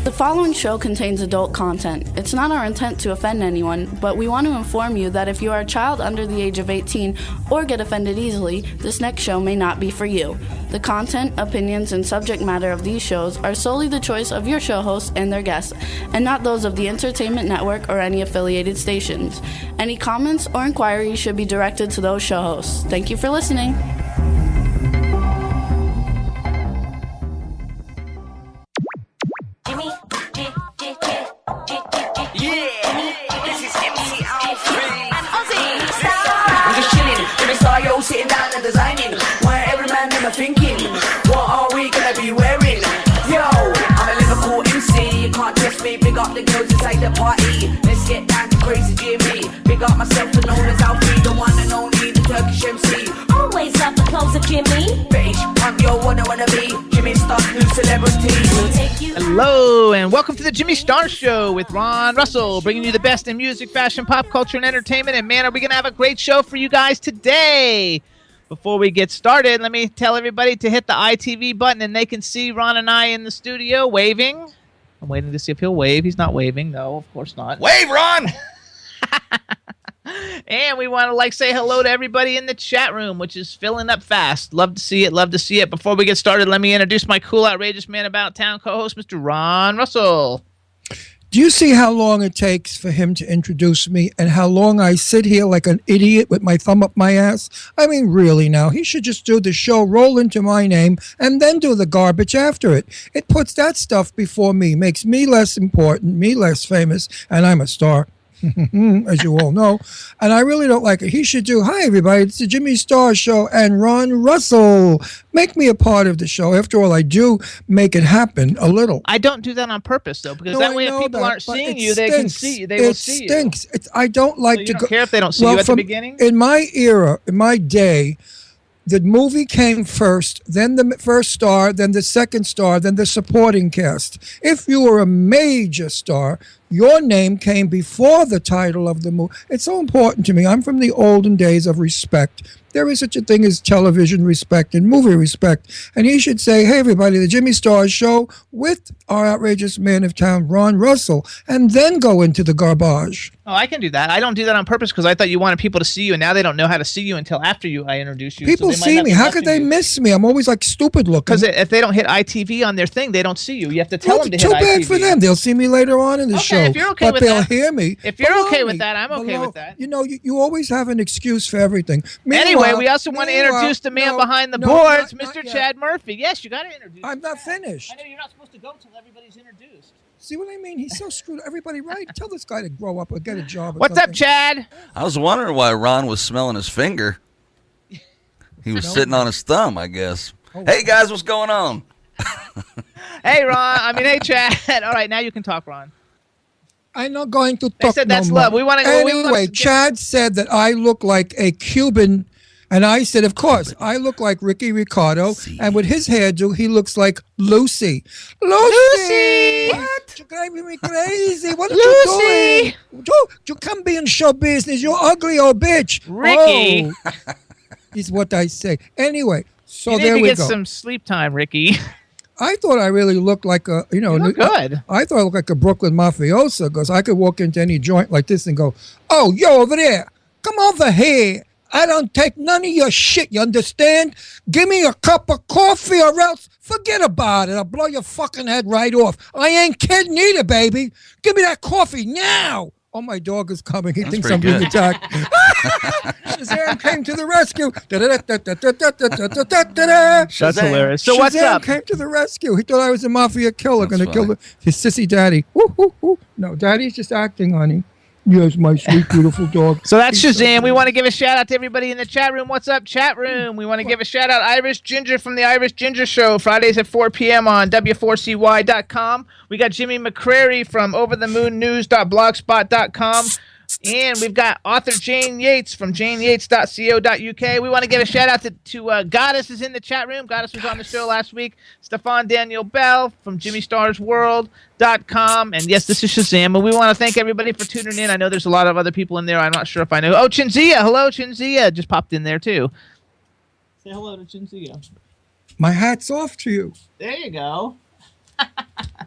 The following show contains adult content. It's not our intent to offend anyone, but we want to inform you that if you are a child under the age of 18 or get offended easily, this next show may not be for you. The content, opinions, and subject matter of these shows are solely the choice of your show hosts and their guests, and not those of the Entertainment Network or any affiliated stations. Any comments or inquiries should be directed to those show hosts. Thank you for listening. Sitting down and designing, why every man never thinking, what are we gonna be wearing? Yo, I'm a Liverpool MC, you can't test me, big up the girls inside the party, let's get down to crazy Jimmy, big up myself and known as Alfie, the one and only, the Turkish MC. Always love the clothes of Jimmy. Bitch, I'm your what I wanna be, Jimmy Star, new celebrity. Hello and welcome to the Jimmy Star Show with Ron Russell, bringing you the best in music, fashion, pop culture, and entertainment. And man, are we going to have a great show for you guys today. Before we get started, let me tell everybody to hit the ITV button and they can see Ron and I in the studio waving. I'm waiting to see if he'll wave. He's not waving. No, of course not. Wave, Ron! And we want to say hello to everybody in the chat room, which is filling up fast. Love to see it. Love to see it. Before we get started, let me introduce my cool, outrageous man about town co-host, Mr. Ron Russell. Do you see how long it takes for him to introduce me and how long I sit here like an idiot with my thumb up my ass? I mean, really now, he should just do the show, roll into my name, and then do the garbage after it. It puts that stuff before me, makes me less important, me less famous, and I'm a star. As you all know, and I really don't like it. He should do, hi everybody, it's the Jimmy Star Show and Ron Russell. Make me a part of the show. After all, I do make it happen a little. I don't do that on purpose, though, because that way if people aren't seeing you, they can see you. They will see you. It stinks. I don't like so to you go. Don't care if they don't see you at the beginning? In my era, in my day, the movie came first, then the first star, then the second star, then the supporting cast. If you were a major star, your name came before the title of the movie. It's so important to me. I'm from the olden days of respect. There is such a thing as television respect and movie respect. And he should say, hey, everybody, the Jimmy Star Show with our outrageous man of town, Ron Russell, and then go into the garbage. Oh, I can do that. I don't do that on purpose because I thought you wanted people to see you, and now they don't know how to see you until after I introduce you. People see me. How could they miss me? I'm always like stupid looking. Because if they don't hit ITV on their thing, they don't see you. You have to tell them to hit ITV. Too bad for them. They'll see me later on in the show. If you're okay but with they'll that, hear me. If you're okay with that, I'm okay with that. You know, you always have an excuse for everything. Anyway, we also want to introduce the man behind the boards, Mr. Chad Murphy. Yes, you got to introduce I'm not finished. I know you're not supposed to go until everybody's introduced. See what I mean? He's so screwed. Everybody right? Tell this guy to grow up or get a job. What's up, Chad? I was wondering why Ron was smelling his finger. He was sitting on his thumb, I guess. Oh, hey, guys, what's going on? Hey, Ron. Hey, Chad. All right, now you can talk, Ron. I'm not going to talk. They said that's love. We want to. Anyway, Chad said that I look like a Cuban, and I said, of course, I look like Ricky Ricardo, and with his hairdo, he looks like Lucy. Lucy! What? You're driving me crazy. What are you doing? You can't be in show business. You're ugly old bitch. Ricky. Oh, is what I say. Anyway, so you need there to we get go. some sleep time, Ricky. I thought I really looked like a, you look good. I thought I looked like a Brooklyn mafioso because I could walk into any joint like this and go, oh, yo, over there, come over here. I don't take none of your shit, you understand? Give me a cup of coffee or else forget about it. I'll blow your fucking head right off. I ain't kidding either, baby. Give me that coffee now. Oh, my dog is coming. He thinks I'm being attacked. Shazam came to the rescue. That's hilarious. So what's up? Shazam came to the rescue. He thought I was a mafia killer, going to kill his sissy daddy. Woo, woo, woo. No, daddy's just acting, honey. Yes, my sweet, beautiful dog. So that's Shazam. We want to give a shout out to everybody in the chat room. What's up, chat room? We want to give a shout out Irish Ginger from the Irish Ginger Show, Fridays at 4 p.m. on W4CY.com. We got Jimmy McCrary from overthemoonnews.blogspot.com. And we've got author Jane Yates from janeyates.co.uk. We want to give a shout out to Goddess is in the chat room. Goddess was on the show last week. Stefan Daniel Bell from JimmyStarsWorld.com. And yes, this is Shazam. And we want to thank everybody for tuning in. I know there's a lot of other people in there. I'm not sure if I know. Oh, Chinzia. Hello, Chinzia. Just popped in there, too. Say hello to Chinzia. My hat's off to you. There you go.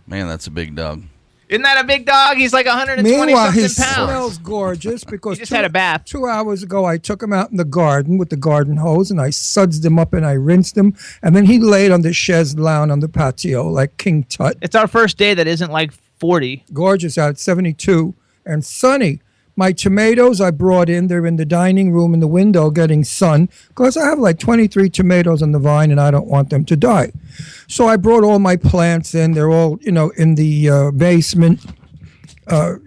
Man, that's a big dog. Isn't that a big dog? He's like 120 Meanwhile, he something pounds. smells gorgeous because He just had a bath. 2 hours ago, I took him out in the garden with the garden hose, and I sudsed him up and I rinsed him. And then he laid on the chaise lounge on the patio like King Tut. It's our first day that isn't like 40. Gorgeous out, 72 and sunny. My tomatoes I brought in, they're in the dining room in the window getting sun because I have like 23 tomatoes on the vine and I don't want them to die. So I brought all my plants in. They're all, in the basement,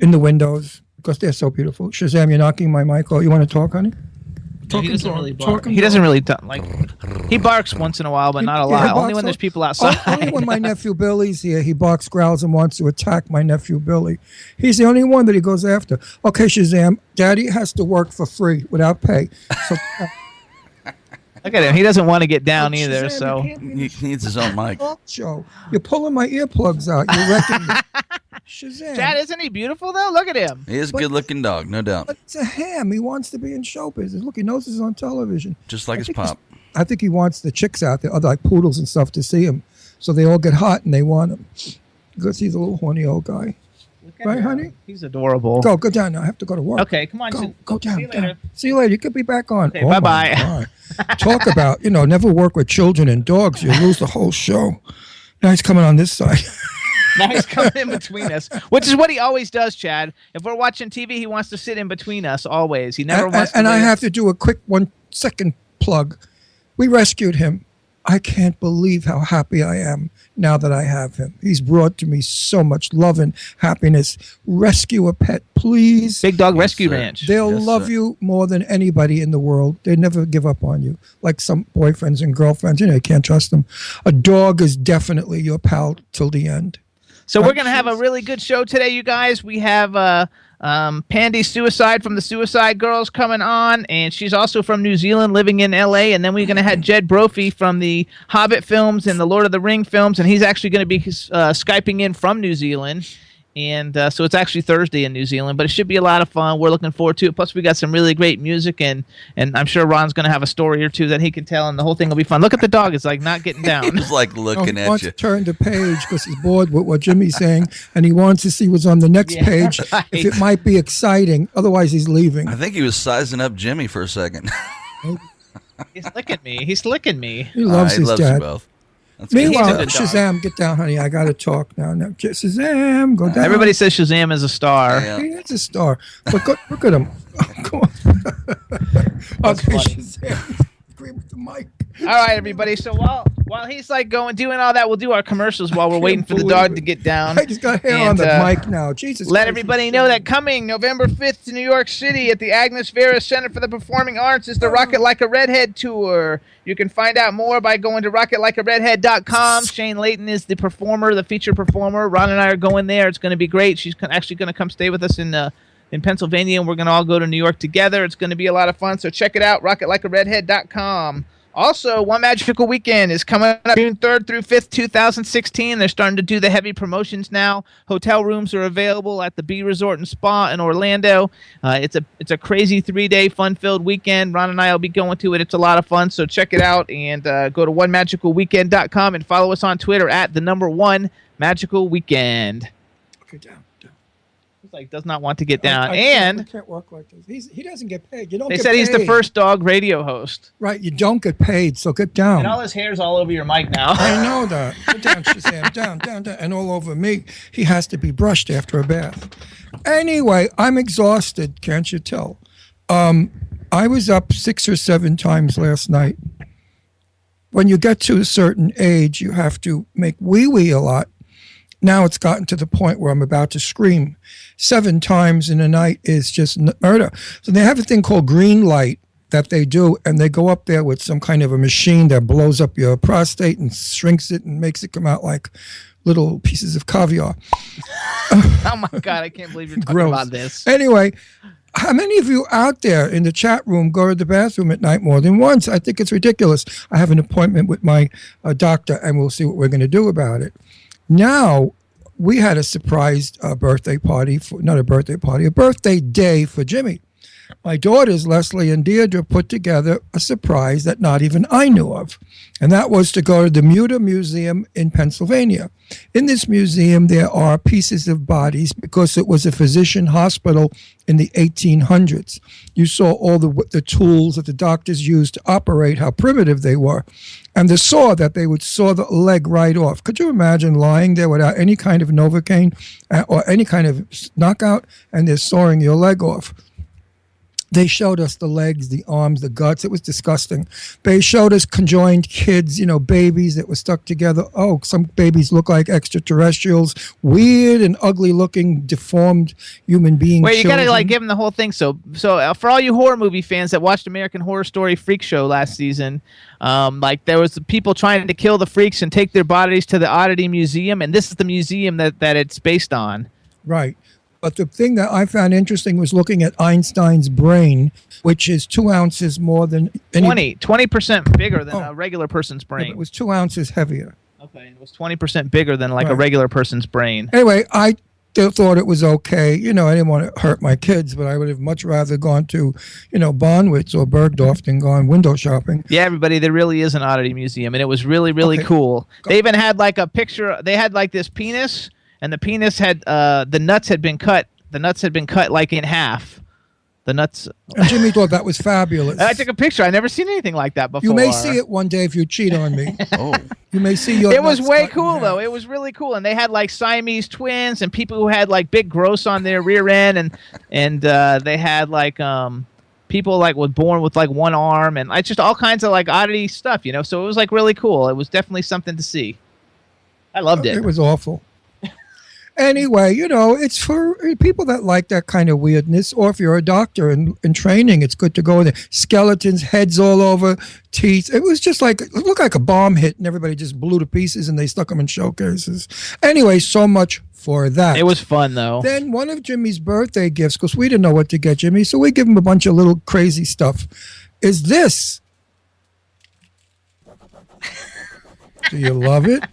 in the windows because they're so beautiful. Shazam, you're knocking my mic off. You want to talk, honey? He doesn't really bark. He doesn't really he barks once in a while, but not a lot. Only when there's people outside. Only when my nephew Billy's here, he barks, growls, and wants to attack my nephew Billy. He's the only one that he goes after. Okay, Shazam, Daddy has to work for free without pay. So look at him. He doesn't want to get down either. Shazam, So He needs his own mic. show. You're pulling my earplugs out. You're wrecking me. Shazam. Chad, isn't he beautiful though? Look at him. He is a good-looking dog, no doubt. But it's a ham. He wants to be in show business. Look, he knows he's on television. Just like his pop. I think he wants the chicks out there, other like poodles and stuff, to see him. So they all get hot and they want him. Because he's a little horny old guy. Right, honey? He's adorable. Go down now. I have to go to work. Okay, come on. Go down. See you later. Down. See you later. You could be back on. Okay, bye-bye. my God. Talk about, never work with children and dogs. You lose the whole show. Now he's coming on this side. Now he's coming in between us, which is what he always does, Chad. If we're watching TV, he wants to sit in between us always. He never wants to. And I have to do a quick 1 second plug. We rescued him. I can't believe how happy I am now that I have him. He's brought to me so much love and happiness. Rescue a pet, please. Big Dog Rescue sir. Ranch. They'll Yes, love sir. you more than anybody in the world. They never give up on you. Like some boyfriends and girlfriends, you can't trust them. A dog is definitely your pal till the end. So we're going to have a really good show today, you guys. We have Pandie Suicide from the Suicide Girls coming on, and she's also from New Zealand, living in L.A., and then we're going to have Jed Brophy from the Hobbit films and the Lord of the Ring films, and he's actually going to be Skyping in from New Zealand. And so it's actually Thursday in New Zealand, but it should be a lot of fun. We're looking forward to it. Plus, we got some really great music, and I'm sure Ron's going to have a story or two that he can tell, and the whole thing will be fun. Look at the dog. It's like not getting down. He's like looking He at wants you. to turn the page because he's bored with what Jimmy's saying, and he wants to see what's on the next page right. if it might be exciting. Otherwise, he's leaving. I think he was sizing up Jimmy for a second. He's licking me. He's licking me. He loves He his loves you dad. both. That's good. He's a Meanwhile, good dog. Shazam, get down, honey. I got to talk now. Shazam, go down. Everybody says Shazam is a star. Yeah. He is a star. But look at him. Come on. Okay, Shazam. Agree with the mic. All right, everybody. So while he's like doing all that, we'll do our commercials while we're waiting for the believe dog it. to get down. I just got hair on And, the mic now. Jesus Let Christ. everybody know that coming November 5th to New York City at the Agnes Vera Center for the Performing Arts is the Rocket Like a Redhead tour. You can find out more by going to rocketlikearedhead.com. Shane Layton is the performer, the featured performer. Ron and I are going there. It's going to be great. She's actually going to come stay with us in Pennsylvania, and we're going to all go to New York together. It's going to be a lot of fun, so check it out, rocketlikearedhead.com. Also, One Magical Weekend is coming up June 3rd through 5th, 2016. They're starting to do the heavy promotions now. Hotel rooms are available at the B Resort and Spa in Orlando. It's a crazy 3-day fun-filled weekend. Ron and I will be going to it. It's a lot of fun, so check it out and go to onemagicalweekend.com and follow us on Twitter at @1 Magical Weekend. Okay, down. He's like does not want to get down, I and can't work like this. He doesn't get paid. You don't. they get said he's the paid. first dog radio host. Right, you don't get paid, so get down. And all his hair's all over your mic now. I know that. Get down, Shazam. Down, and all over me. He has to be brushed after a bath. Anyway, I'm exhausted. Can't you tell? I was up 6 or 7 times last night. When you get to a certain age, you have to make wee-wee a lot. Now it's gotten to the point where I'm about to scream. 7 times in a night is just murder. So they have a thing called green light that they do, and they go up there with some kind of a machine that blows up your prostate and shrinks it and makes it come out like little pieces of caviar. Oh my God, I can't believe you're talking Gross. about this. Anyway, how many of you out there in the chat room go to the bathroom at night more than once? I think it's ridiculous. I have an appointment with my doctor, and we'll see what we're going to do about it. Now, we had a surprise birthday party, a birthday day for Jimmy. My daughters, Leslie and Deirdre, put together a surprise that not even I knew of. And that was to go to the Muter Museum in Pennsylvania. In this museum, there are pieces of bodies because it was a physician hospital in the 1800s. You saw all the tools that the doctors used to operate, how primitive they were. And the saw that they would saw the leg right off. Could you imagine lying there without any kind of Novocaine or any kind of knockout, and they're sawing your leg off? They showed us the legs, the arms, the guts. It was disgusting. They showed us conjoined kids, babies that were stuck together. Oh, some babies look like extraterrestrials. Weird and ugly looking, deformed human beings. Wait, you got to give them the whole thing. So for all you horror movie fans that watched American Horror Story Freak Show last season, there was people trying to kill the freaks and take their bodies to the Oddity Museum, and this is the museum that it's based on. Right. But the thing that I found interesting was looking at Einstein's brain, which is 2 ounces more than 20% bigger than a regular person's brain. Yeah, it was 2 ounces heavier. Okay, it was 20% bigger than a regular person's brain. Anyway, I thought it was okay. I didn't want to hurt my kids, but I would have much rather gone to, Bonwitz or Bergdorf than gone window shopping. Yeah, everybody, there really is an Oddity Museum, and it was really, really cool. They even had a picture. They had this penis. And the penis had the nuts had been cut. The nuts had been cut in half. The nuts. And Jimmy thought that was fabulous. I took a picture. I'd never seen anything like that before. You may see it one day if you cheat on me. Oh. You may see your. It was way cool though. It was really cool, and they had Siamese twins and people who had big growths on their rear end, and they had people was born with one arm, and just all kinds of oddity stuff, So it was really cool. It was definitely something to see. I loved it. It was awful. Anyway, it's for people that like that kind of weirdness, or if you're a doctor in training, it's good to go there. Skeletons, heads all over, teeth. It was just it looked like a bomb hit, and everybody just blew to pieces, and they stuck them in showcases. Anyway, so much for that. It was fun, though. Then one of Jimmy's birthday gifts, because we didn't know what to get Jimmy, so we give him a bunch of little crazy stuff, is this. Do you love it?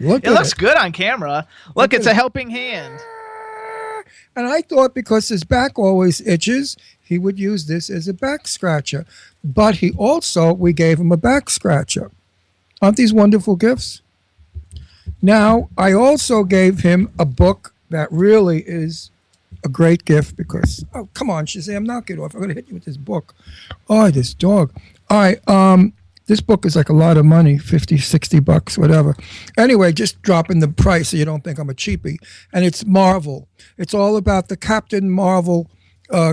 It looks good on camera. Look, it's a helping hand. And I thought because his back always itches, he would use this as a back scratcher. But we gave him a back scratcher. Aren't these wonderful gifts? Now, I also gave him a book that really is a great gift because, oh, come on, Shazam, knock it off. I'm going to hit you with this book. Oh, this dog. All right, this book is a lot of money, $50, $60, whatever. Anyway, just dropping the price so you don't think I'm a cheapie. And it's Marvel. It's all about the Captain Marvel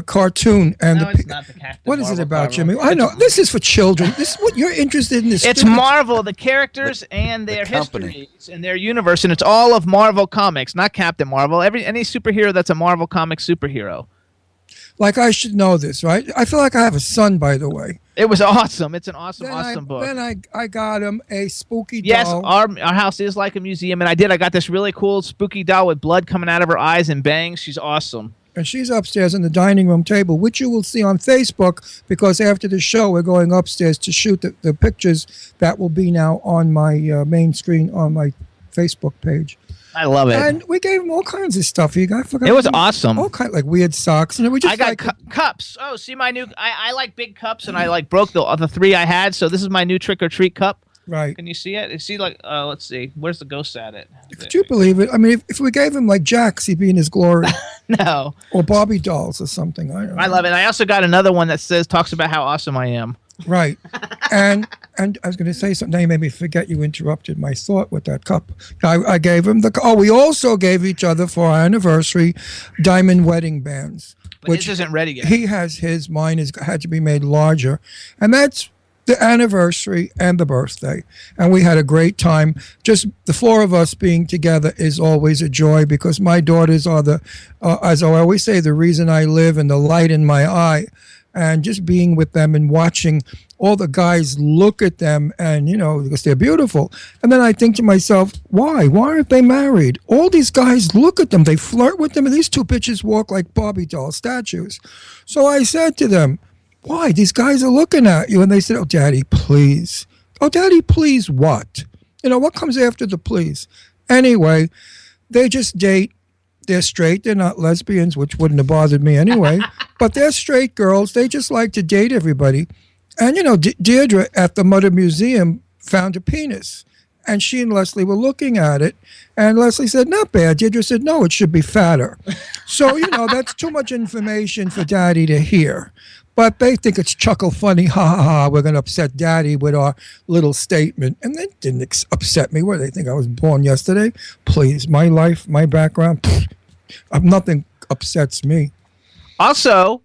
cartoon. And it's not the Captain What is Marvel it about, Marvel. Jimmy? I know. This is for children. This is what you're interested in. It's Marvel, the characters and their histories and their universe. And it's all of Marvel comics, not Captain Marvel. Any superhero that's a Marvel comic superhero. I should know this, right? I feel like I have a son, by the way. It was awesome. It's an awesome book. Then I got him a spooky doll. Yes, our house is like a museum, and I got this really cool spooky doll with blood coming out of her eyes and bangs. She's awesome. And she's upstairs on the dining room table, which you will see on Facebook, because after the show, we're going upstairs to shoot the pictures that will be now on my main screen on my Facebook page. I love it. And we gave him all kinds of stuff. I forgot. It was awesome. All kinds weird socks, and we just. I got cups. Oh, see my new. I like big cups, and I broke the 3 I had. So this is my new trick or treat cup. Right. Can you see it? You see let's see. Where's the ghost at it? Could you believe it? I mean, if we gave him Jax, he'd be in his glory. No. Or Barbie dolls or something. I don't know. I love it. I also got another one that talks about how awesome I am. Right. And I was going to say something. Now you made me forget. You interrupted my thought with that cup. I gave him we also gave each other for our anniversary diamond wedding bands. But which isn't ready yet. He has his. Mine had to be made larger. And that's the anniversary and the birthday. And we had a great time. Just the 4 of us being together is always a joy because my daughters are as I always say, the reason I live and the light in my eye. And just being with them and watching all the guys look at them and, because they're beautiful. And then I think to myself, why? Why aren't they married? All these guys look at them. They flirt with them. And these 2 bitches walk like Barbie doll statues. So I said to them, why? These guys are looking at you. And they said, oh, Daddy, please. Oh, Daddy, please what? What comes after the please? Anyway, they just date. They're straight. They're not lesbians, which wouldn't have bothered me anyway. But they're straight girls. They just like to date everybody. And, Deirdre at the Mother Museum found a penis. And she and Leslie were looking at it. And Leslie said, not bad. Deirdre said, no, it should be fatter. So, that's too much information for Daddy to hear. But they think it's chuckle funny. Ha, ha, ha. We're going to upset Daddy with our little statement. And that didn't upset me. What, they think I was born yesterday? Please, my life, my background, nothing upsets me. Also,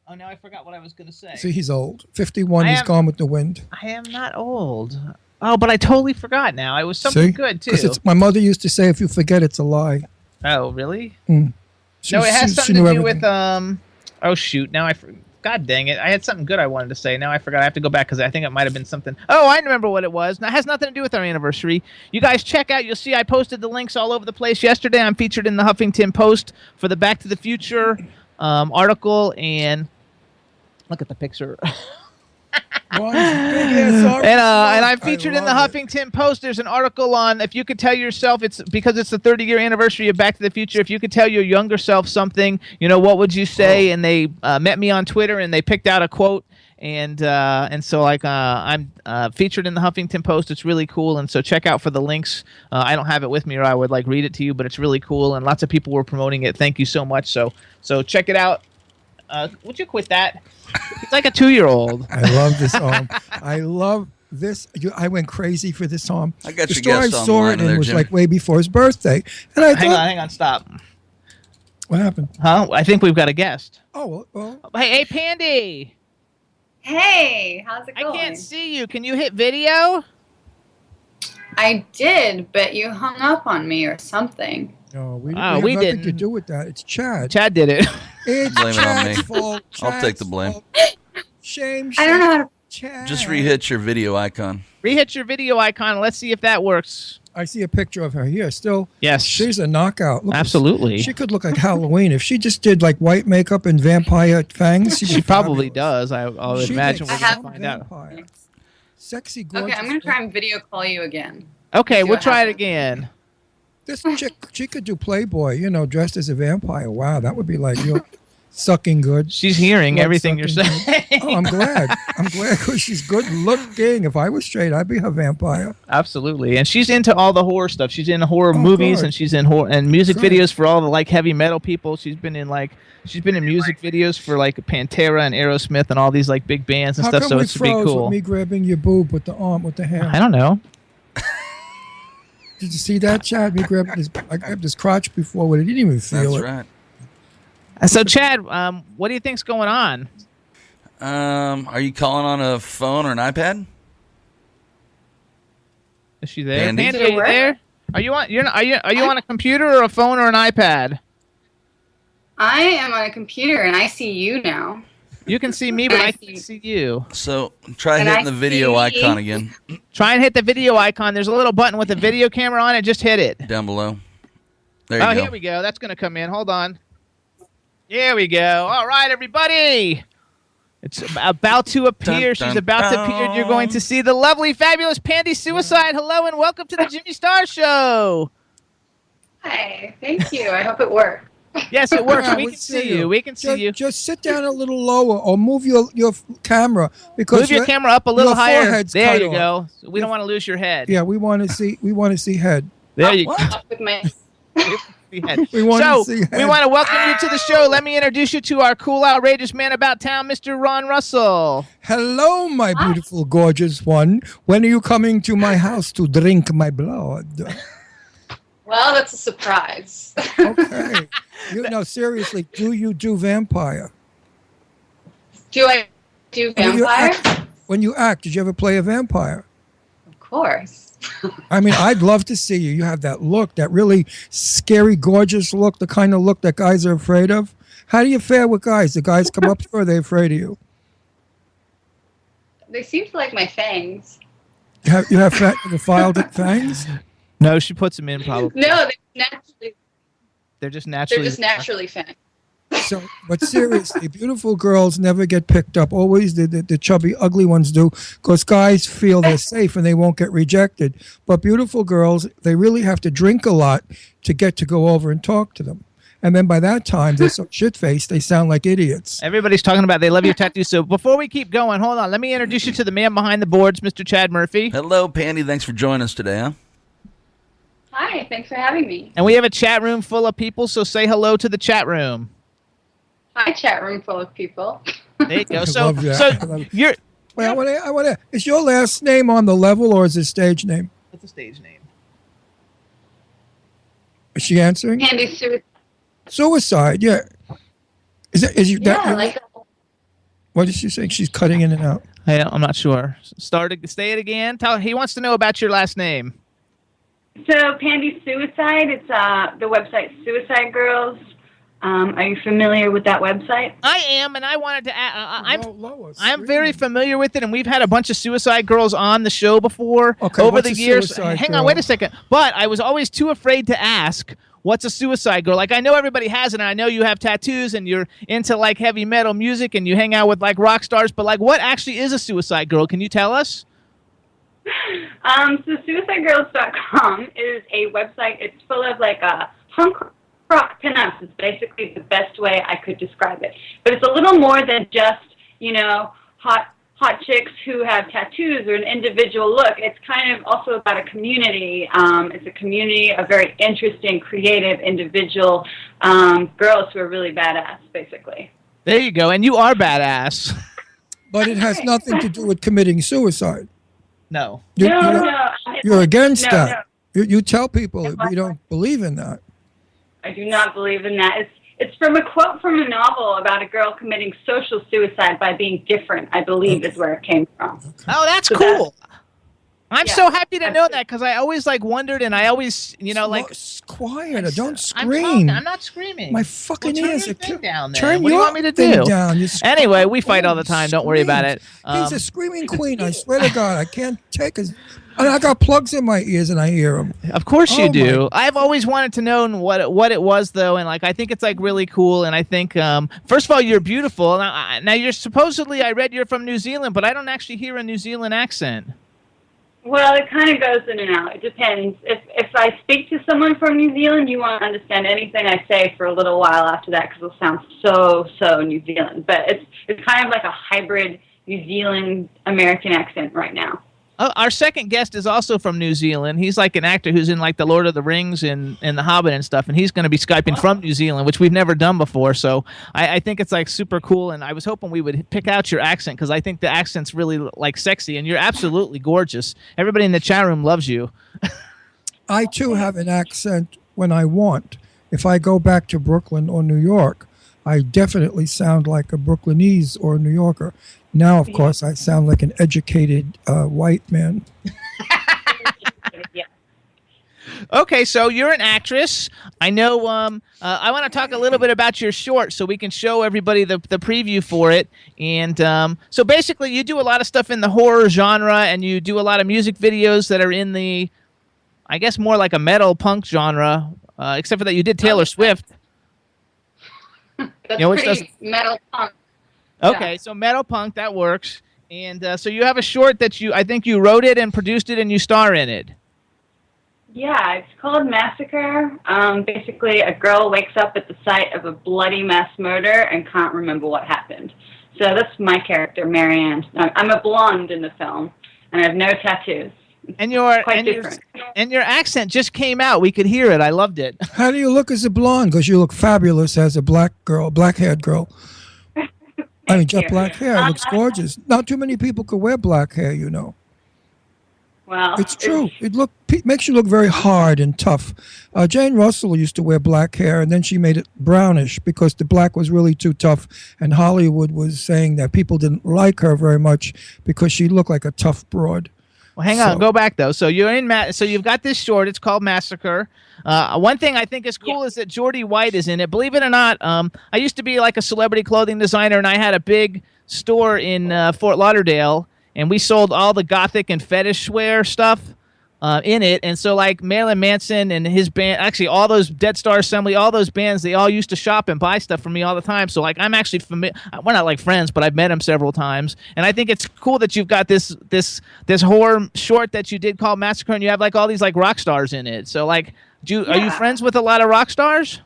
oh, now I forgot what I was going to say. See, he's old. 51, he's gone with the wind. I am not old. Oh, but I totally forgot now. It was something good, too. Because my mother used to say, if you forget, it's a lie. Oh, really? Mm. No, it has something to do with, oh, shoot. Now God dang it. I had something good I wanted to say. Now I forgot. I have to go back because I think it might have been something. Oh, I remember what it was. Now, it has nothing to do with our anniversary. You guys check out. You'll see I posted the links all over the place yesterday. I'm featured in the Huffington Post for the Back to the Future article. And look at the picture. And I'm featured in the Huffington Post. There's an article on if you could tell yourself, it's because it's the 30-year anniversary of Back to the Future. If you could tell your younger self something, what would you say? And they met me on Twitter and they picked out a quote. And so I'm featured in the Huffington Post. It's really cool. And so check out for the links. I don't have it with me or I would read it to you, but it's really cool. And lots of people were promoting it. Thank you so much. So check it out. Would you quit that? It's like a 2-year-old. I love this song. I love this. I went crazy for this song. I got the your store guest I on saw the line it and there, it was Jimmy. way before his birthday. And I hang on, stop. What happened? Huh? I think we've got a guest. Oh, well. Hey, Pandie. Hey, how's it going? I can't see you. Can you hit video? I did, but you hung up on me or something. No, we have nothing to do with that. It's Chad. Chad did it. It's Blame it on Chad's me. fault. I'll take the blame. Shame. I don't know how to. Chad. Just re-hit your video icon. Re-hit your video icon. Let's see if that works. I see a picture of her here. Still, yes, she's a knockout. Look, absolutely. She could look like Halloween if she just did white makeup and vampire fangs. She probably does. I would imagine we're gonna find out. Sexy, gorgeous. Okay, I'm gonna try and video call you again. Okay, we'll try it again. This chick, she could do Playboy, dressed as a vampire. Wow, that would be you're sucking good. She's hearing everything you're saying. Oh, I'm glad. I'm glad because she's good looking. If I was straight, I'd be a vampire. Absolutely, and she's into all the horror stuff. She's in horror movies, good. and she's in horror and music videos for all the heavy metal people. She's been in music videos for Pantera and Aerosmith and all these big bands and stuff. So it's be cool. With me grabbing your boob with the arm with the hand. I don't know. Did you see that, Chad? I grabbed his crotch before when he didn't even feel it. That's right. So, Chad, what do you think's going on? Are you calling on a phone or an iPad? Is she there? Pandie? Pandie, are you there? Are you on? Are you on a computer or a phone or an iPad? I am on a computer and I see you now. You can see me, but I can't see you. So try hitting the video icon again. Try and hit the video icon. There's a little button with a video camera on it. Just hit it. Down below. There you go. Here we go. That's going to come in. Hold on. Here we go. All right, everybody. It's about to appear. She's about to appear. You're going to see the lovely, fabulous Pandie Suicide. Hello and welcome to the Jimmy Star Show. Hi, thank you. I hope it works. Yes, it works. Yeah, We can see you. We can see you. Just sit down a little lower or move your camera because move your camera up a little higher. forehead's There cut you off. go. We don't want to lose your head. Yeah, we want to see head. There you go. Up with my. We want to see head. We want to welcome you to the show. Let me introduce you to our cool, outrageous man about town, Mr. Ron Russell. Hello, my beautiful, gorgeous one. When are you coming to my house to drink my blood? Well, that's a surprise. Okay. No, seriously, do you do vampire? Do I do vampire? When you act, did you ever play a vampire? Of course. I mean, I'd love to see you. You have that look, that really scary, gorgeous look, the kind of look that guys are afraid of. How do you fare with guys? The guys come up to you or are they afraid of you? They seem to like my fangs. You have filed fangs? No, she puts them in probably. No, They're just naturally fangs. So, but seriously, beautiful girls never get picked up. Always the chubby, ugly ones do, because guys feel they're safe and they won't get rejected. But beautiful girls, they really have to drink a lot to get to go over and talk to them. And then by that time, they're so shit-faced, they sound like idiots. Everybody's talking about they love your tattoo. So before we keep going, hold on. Let me introduce you to the man behind the boards, Mr. Chad Murphy. Hello, Pandie. Thanks for joining us today, huh? Hi, thanks for having me. And we have a chat room full of people, so say hello to the chat room. Hi, chat room full of people. There you go. I So, love that. so I love it. you're... Wait, I want to. Is your last name on the level or is it stage name? What's the stage name? Is she answering? Pandie Suicide. Suicide. Yeah. Is you? Yeah, like What is she saying? She's cutting in and out. I'm not sure. Say it again. He wants to know about your last name. so. Pandie Suicide. It's the website Suicide Girls. Are you familiar with that website? I am, and I wanted to add. Lois, I'm very familiar with it, and we've had a bunch of Suicide Girls on the show before Okay, over what's the a years. Suicide Hang Girl? on, wait a second. But I was always too afraid to ask, what's a Suicide Girl? Like, I know everybody has it, and I know you have tattoos, and you're into, like, heavy metal music, and you hang out with, like, rock stars, but, like, what actually is a Suicide Girl? Can you tell us? So suicidegirls.com is a website. It's full of like punk rock pinups. It's basically the best way I could describe it. But it's a little more than just, hot chicks who have tattoos or an individual look. It's kind of also about a community. It's a community of very interesting, creative, individual girls who are really badass, basically. There you go, and you are badass. But it has nothing to do with committing suicide. No. You're against No, that. You tell people we don't believe in that. I do not believe in that. It's from a quote from a novel about a girl committing social suicide by being different, I believe is where it came from. Oh, that's So cool. I'm yeah. so happy to know that because I always wondered, and I always Quiet. Don't I'm scream. I'm not screaming. My fucking Well, turn ears your are thing down there. Turn What do you your want me to thing do? down. Anyway, we fight all the time. Don't worry about it. He's a screaming queen. I swear to God, I can't take his. And I got plugs in my ears and I hear him. Of course you Oh, do. I've always wanted to know what it was though, and I think it's really cool. And I think first of all, you're beautiful. Now you're supposedly I read you're from New Zealand, but I don't actually hear a New Zealand accent. Well, it kind of goes in and out. It depends. If I speak to someone from New Zealand, you won't understand anything I say for a little while after that because it'll sound so New Zealand. But it's kind of like a hybrid New Zealand American accent right now. Our second guest is also from New Zealand. He's like an actor who's in like the Lord of the Rings and the Hobbit and stuff, and he's going to be Skyping from New Zealand, which we've never done before. So I think it's super cool, and I was hoping we would pick out your accent because I think the accent's really sexy, and you're absolutely gorgeous. Everybody in the chat room loves you. I too have an accent when I want. If I go back to Brooklyn or New York, I definitely sound like a Brooklynese or a New Yorker. Now, of course, I sound like an educated white man. Yeah. Okay, so you're an actress. I know. I want to talk a little bit about your short, so we can show everybody the preview for it. And so basically, you do a lot of stuff in the horror genre, and you do a lot of music videos that are in the, I guess, more like a metal punk genre. Except for that, you did Taylor Swift. That's which pretty metal punk. Okay, so metal punk, that works. And so you have a short that I think you wrote it and produced it and you star in it. Yeah, it's called Massacre. Basically, a girl wakes up at the site of a bloody mass murder and can't remember what happened. So that's my character, Marianne. I'm a blonde in the film, and I have no tattoos. And your Quite different. And your accent just came out. We could hear it. I loved it. How do you look as a blonde? Because you look fabulous as a black-haired girl. I mean, jet black hair looks gorgeous. Not too many people could wear black hair, you know. Well, It's true. It makes you look very hard and tough. Jane Russell used to wear black hair, and then she made it brownish because the black was really too tough. And Hollywood was saying that people didn't like her very much because she looked like a tough broad. Well, hang on. Go back though. So you're in so you've got this short. It's called Massacre. One thing I think is cool is that Geordie White is in it. Believe it or not, I used to be like a celebrity clothing designer, and I had a big store in Fort Lauderdale, and we sold all the gothic and fetish wear stuff in it. And so like Marilyn Manson and his band, actually all those Dead Star Assembly, all those bands, they all used to shop and buy stuff from me all the time. So like I'm actually familiar. We're not like friends, but I've met him several times. And I think it's cool that you've got this horror short that you did called Massacre, and you have like all these like rock stars in it. So like, are you friends with a lot of rock stars?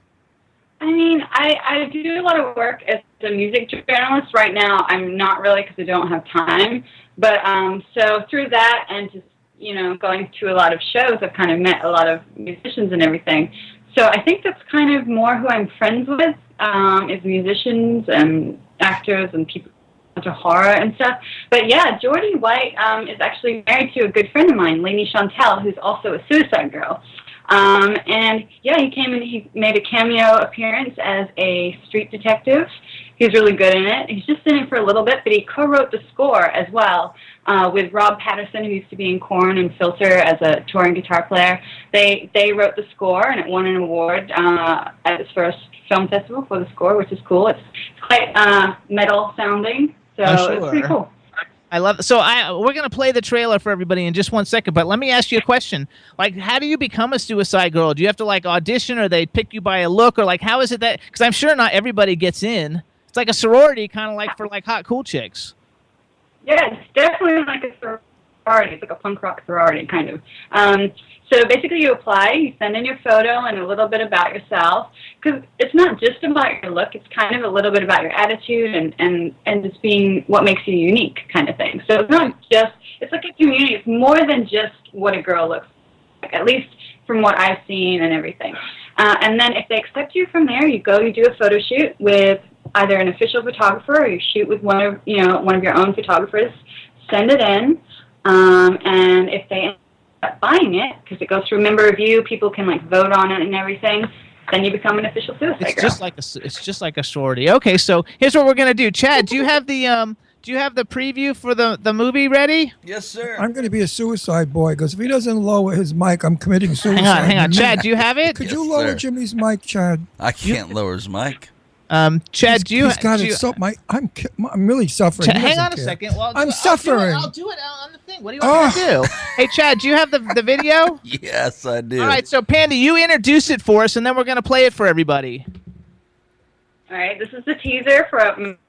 I mean, I do a lot of work as a music journalist right now. I'm not really because I don't have time. But so through that and just, going to a lot of shows, I've kind of met a lot of musicians and everything. So I think that's kind of more who I'm friends with, is musicians and actors and people into horror and stuff. But yeah, Geordie White is actually married to a good friend of mine, Lainey Chantel, who's also a Suicide Girl. And yeah, he came and he made a cameo appearance as a street detective. He's really good in it. He's just in it for a little bit, but he co-wrote the score as well with Rob Patterson, who used to be in Korn and Filter as a touring guitar player. They wrote the score, and it won an award at its first film festival for the score, which is cool. It's quite metal sounding, so it's pretty cool. I love it. So we're going to play the trailer for everybody in just 1 second, but let me ask you a question. Like, how do you become a Suicide Girl? Do you have to, like, audition, or they pick you by a look, or, like, how is it that – because I'm sure not everybody gets in. It's like a sorority, kind of like for, like, hot, cool chicks. Yeah, it's definitely like a sorority. It's like a punk rock sorority, kind of. So basically you apply, you send in your photo and a little bit about yourself, because it's not just about your look, it's kind of a little bit about your attitude and just being what makes you unique kind of thing. So it's not just, it's like a community, it's more than just what a girl looks like, at least from what I've seen and everything. And then if they accept you from there, you go, you do a photo shoot with either an official photographer, or you shoot with one of your own photographers, send it in, and if they end up buying it, because it goes through member review, people can like vote on it and everything, then you become an official Suicide Girl. It's just like a sorority. Okay, so here's what we're gonna do. Chad, do you have the preview for the movie ready? Yes, sir. I'm going to be a suicide boy, because if he doesn't lower his mic, I'm committing suicide. Hang on. Chad, do you have it? Could Yes, you lower sir. Jimmy's mic, Chad? I can't lower his mic. Chad, do you? He's got do it. you- So I'm really suffering. Chad, He hang doesn't on a care. second. Well, I'm suffering. I'll do it on the thing. What do you want me to do? Hey, Chad, do you have the video? Yes, I do. All right, so Pandie, you introduce it for us, and then we're going to play it for everybody. All right, this is the teaser for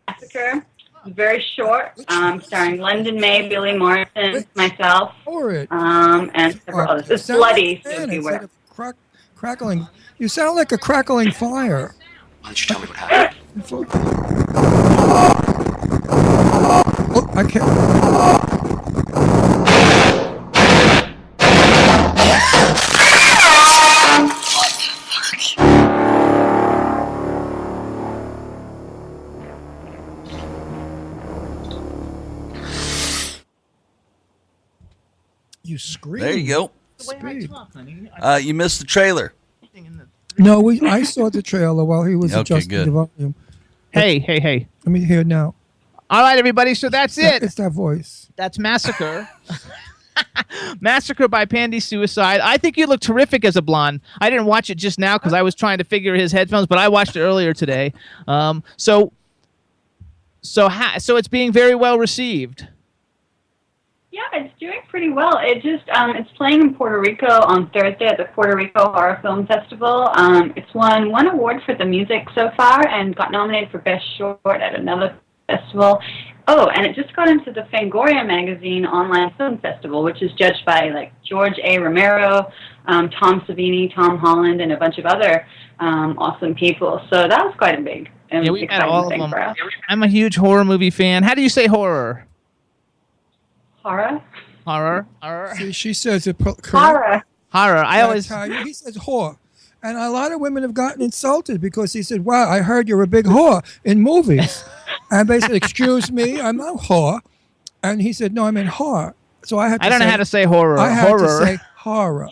Massacre. It's very short, starring London May, Billy Morrison, myself, Lower it. and several others. It's Sound bloody, like so a fan beware. instead of crackling. You sound like a crackling fire. Why don't you tell me what happened? Oh, I can't. You scream. There you go. Scream. You missed the trailer. No, I saw the trailer while he was Okay, adjusting good. the volume. Hey. Let me hear it now. All right, everybody, so that's it. It's that voice. That's Massacre. Massacre by Pandie Suicide. I think you look terrific as a blonde. I didn't watch it just now because I was trying to figure his headphones, but I watched it earlier today. So it's being very well received. Yeah, it's doing pretty well. It just it's playing in Puerto Rico on Thursday at the Puerto Rico Horror Film Festival. It's won one award for the music so far and got nominated for Best Short at another festival. Oh, and it just got into the Fangoria Magazine Online Film Festival, which is judged by like George A. Romero, Tom Savini, Tom Holland, and a bunch of other awesome people. So that was quite a big and We've had exciting all of thing them. for us. I'm a huge horror movie fan. How do you say horror? Horror? Horror. See, she says it correct. Horror. Horror. I always. He says whore. And a lot of women have gotten insulted because he said, wow, I heard you're a big whore in movies. And they said, excuse me, I'm not whore. And he said, no, I mean whore. So I had to I don't know how to say horror. I had horror. to say horror.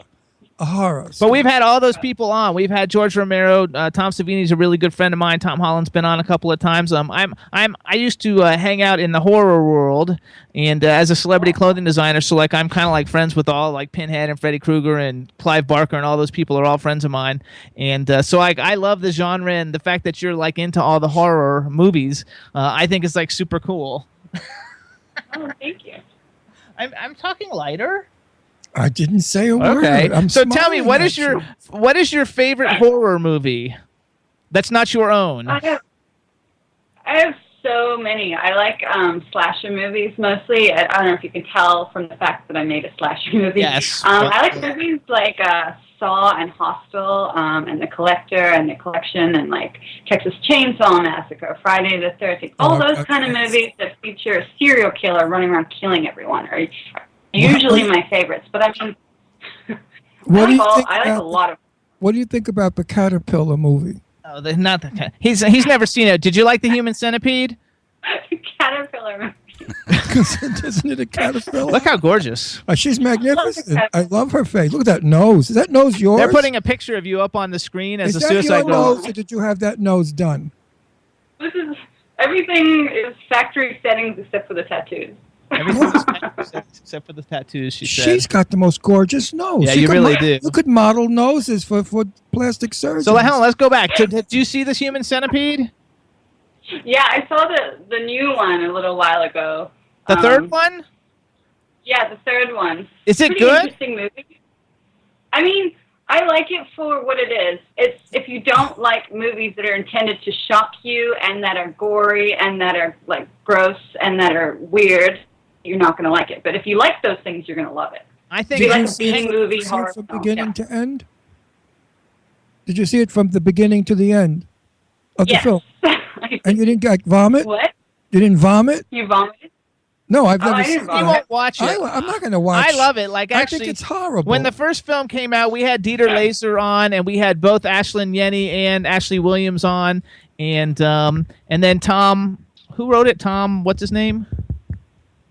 A horror. But we've had all those people on. We've had George Romero. Tom Savini's a really good friend of mine. Tom Holland's been on a couple of times. I used to hang out in the horror world, and as a celebrity clothing designer, so like I'm kind of like friends with all like Pinhead and Freddy Krueger and Clive Barker and all those people are all friends of mine. And so I love the genre and the fact that you're like into all the horror movies. I think it's like super cool. Oh, thank you. I'm talking lighter. I didn't say a word. Okay. I'm So tell me, smiling what at is your you. what is your favorite horror movie that's not your own? I have so many. I like slasher movies mostly. I don't know if you can tell from the fact that I made a slasher movie. Yes. I like movies like Saw and Hostel, and The Collector and The Collection, and like Texas Chainsaw Massacre, Friday the 13th. All those kind of movies that feature a serial killer running around killing everyone are usually my favorites. But I mean, I like a lot of. What do you think about the Caterpillar movie? Oh, not the he's never seen it. Did you like the Human Centipede? The Caterpillar movie. Isn't it a caterpillar? Look how gorgeous. She's magnificent. I love her face. Look at that nose. Is that nose yours? They're putting a picture of you up on the screen as is a suicide your doll. nose, or did you have that nose done? Everything is factory settings except for the tattoos. Everything's except for the tattoos, she said. She's got the most gorgeous nose. Yeah, you really do. You could model noses for plastic surgeons. So, hell, let's go back. Did you see this Human Centipede? Yeah, I saw the new one a little while ago. The third one? Yeah, the third one. Is it Pretty good? Interesting movie. I mean, I like it for what it is. It's if you don't like movies that are intended to shock you and that are gory and that are like gross and that are weird, you're not going to like it. But if you like those things, you're going to love it. I think if you Did like a B movie horror from film, beginning to end? Did you see it from the beginning to the end of the Yes. film? And you didn't get vomit? What? You didn't vomit? You vomited? No, I've Oh, never I seen didn't it. you won't watch it. I'm not going to watch. I love it. Like, actually, I think it's horrible. when the first film came out, we had Dieter Laser on, and we had both Ashlyn Yenny and Ashley Williams on, and then Tom, who wrote it? Tom, what's his name?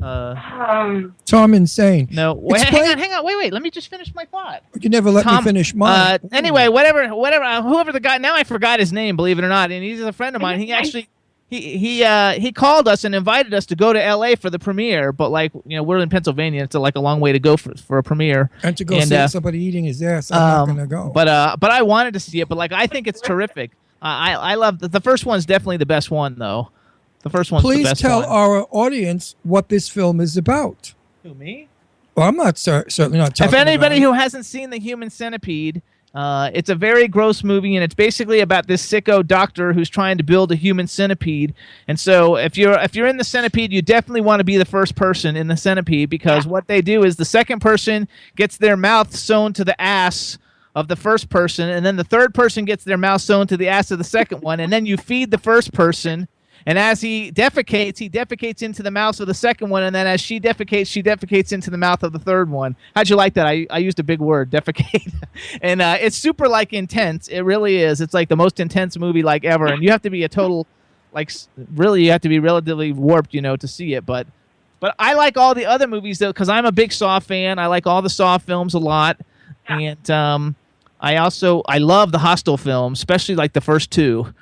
Tom Insane. No, wait, hang on, wait. Let me just finish my thought. You never let me finish mine. Anyway, whoever the guy, now I forgot his name, believe it or not, and he's a friend of mine. He actually. He called us and invited us to go to LA for the premiere, but like we're in Pennsylvania, it's like a long way to go for a premiere. And to go see somebody eating his ass, I'm not gonna go. But I wanted to see it, but like I think it's terrific. I love the first one's definitely the best one though. The first one's the best Please tell one. our audience what this film is about. Who, me? Well, I'm not certainly not talking If anybody about who hasn't seen the Human Centipede, it's a very gross movie, and it's basically about this sicko doctor who's trying to build a human centipede. And so, if you're in the centipede, you definitely want to be the first person in the centipede, because what they do is the second person gets their mouth sewn to the ass of the first person, and then the third person gets their mouth sewn to the ass of the second one, and then you feed the first person. And as he defecates into the mouth of the second one, and then as she defecates into the mouth of the third one. How'd you like that? I used a big word, defecate. And it's super, like, intense. It really is. It's, like, the most intense movie, like, ever. And you have to be a total, like, really, you have to be relatively warped, to see it. But I like all the other movies, though, because I'm a big Saw fan. I like all the Saw films a lot. And I love the Hostel films, especially, like, the first two.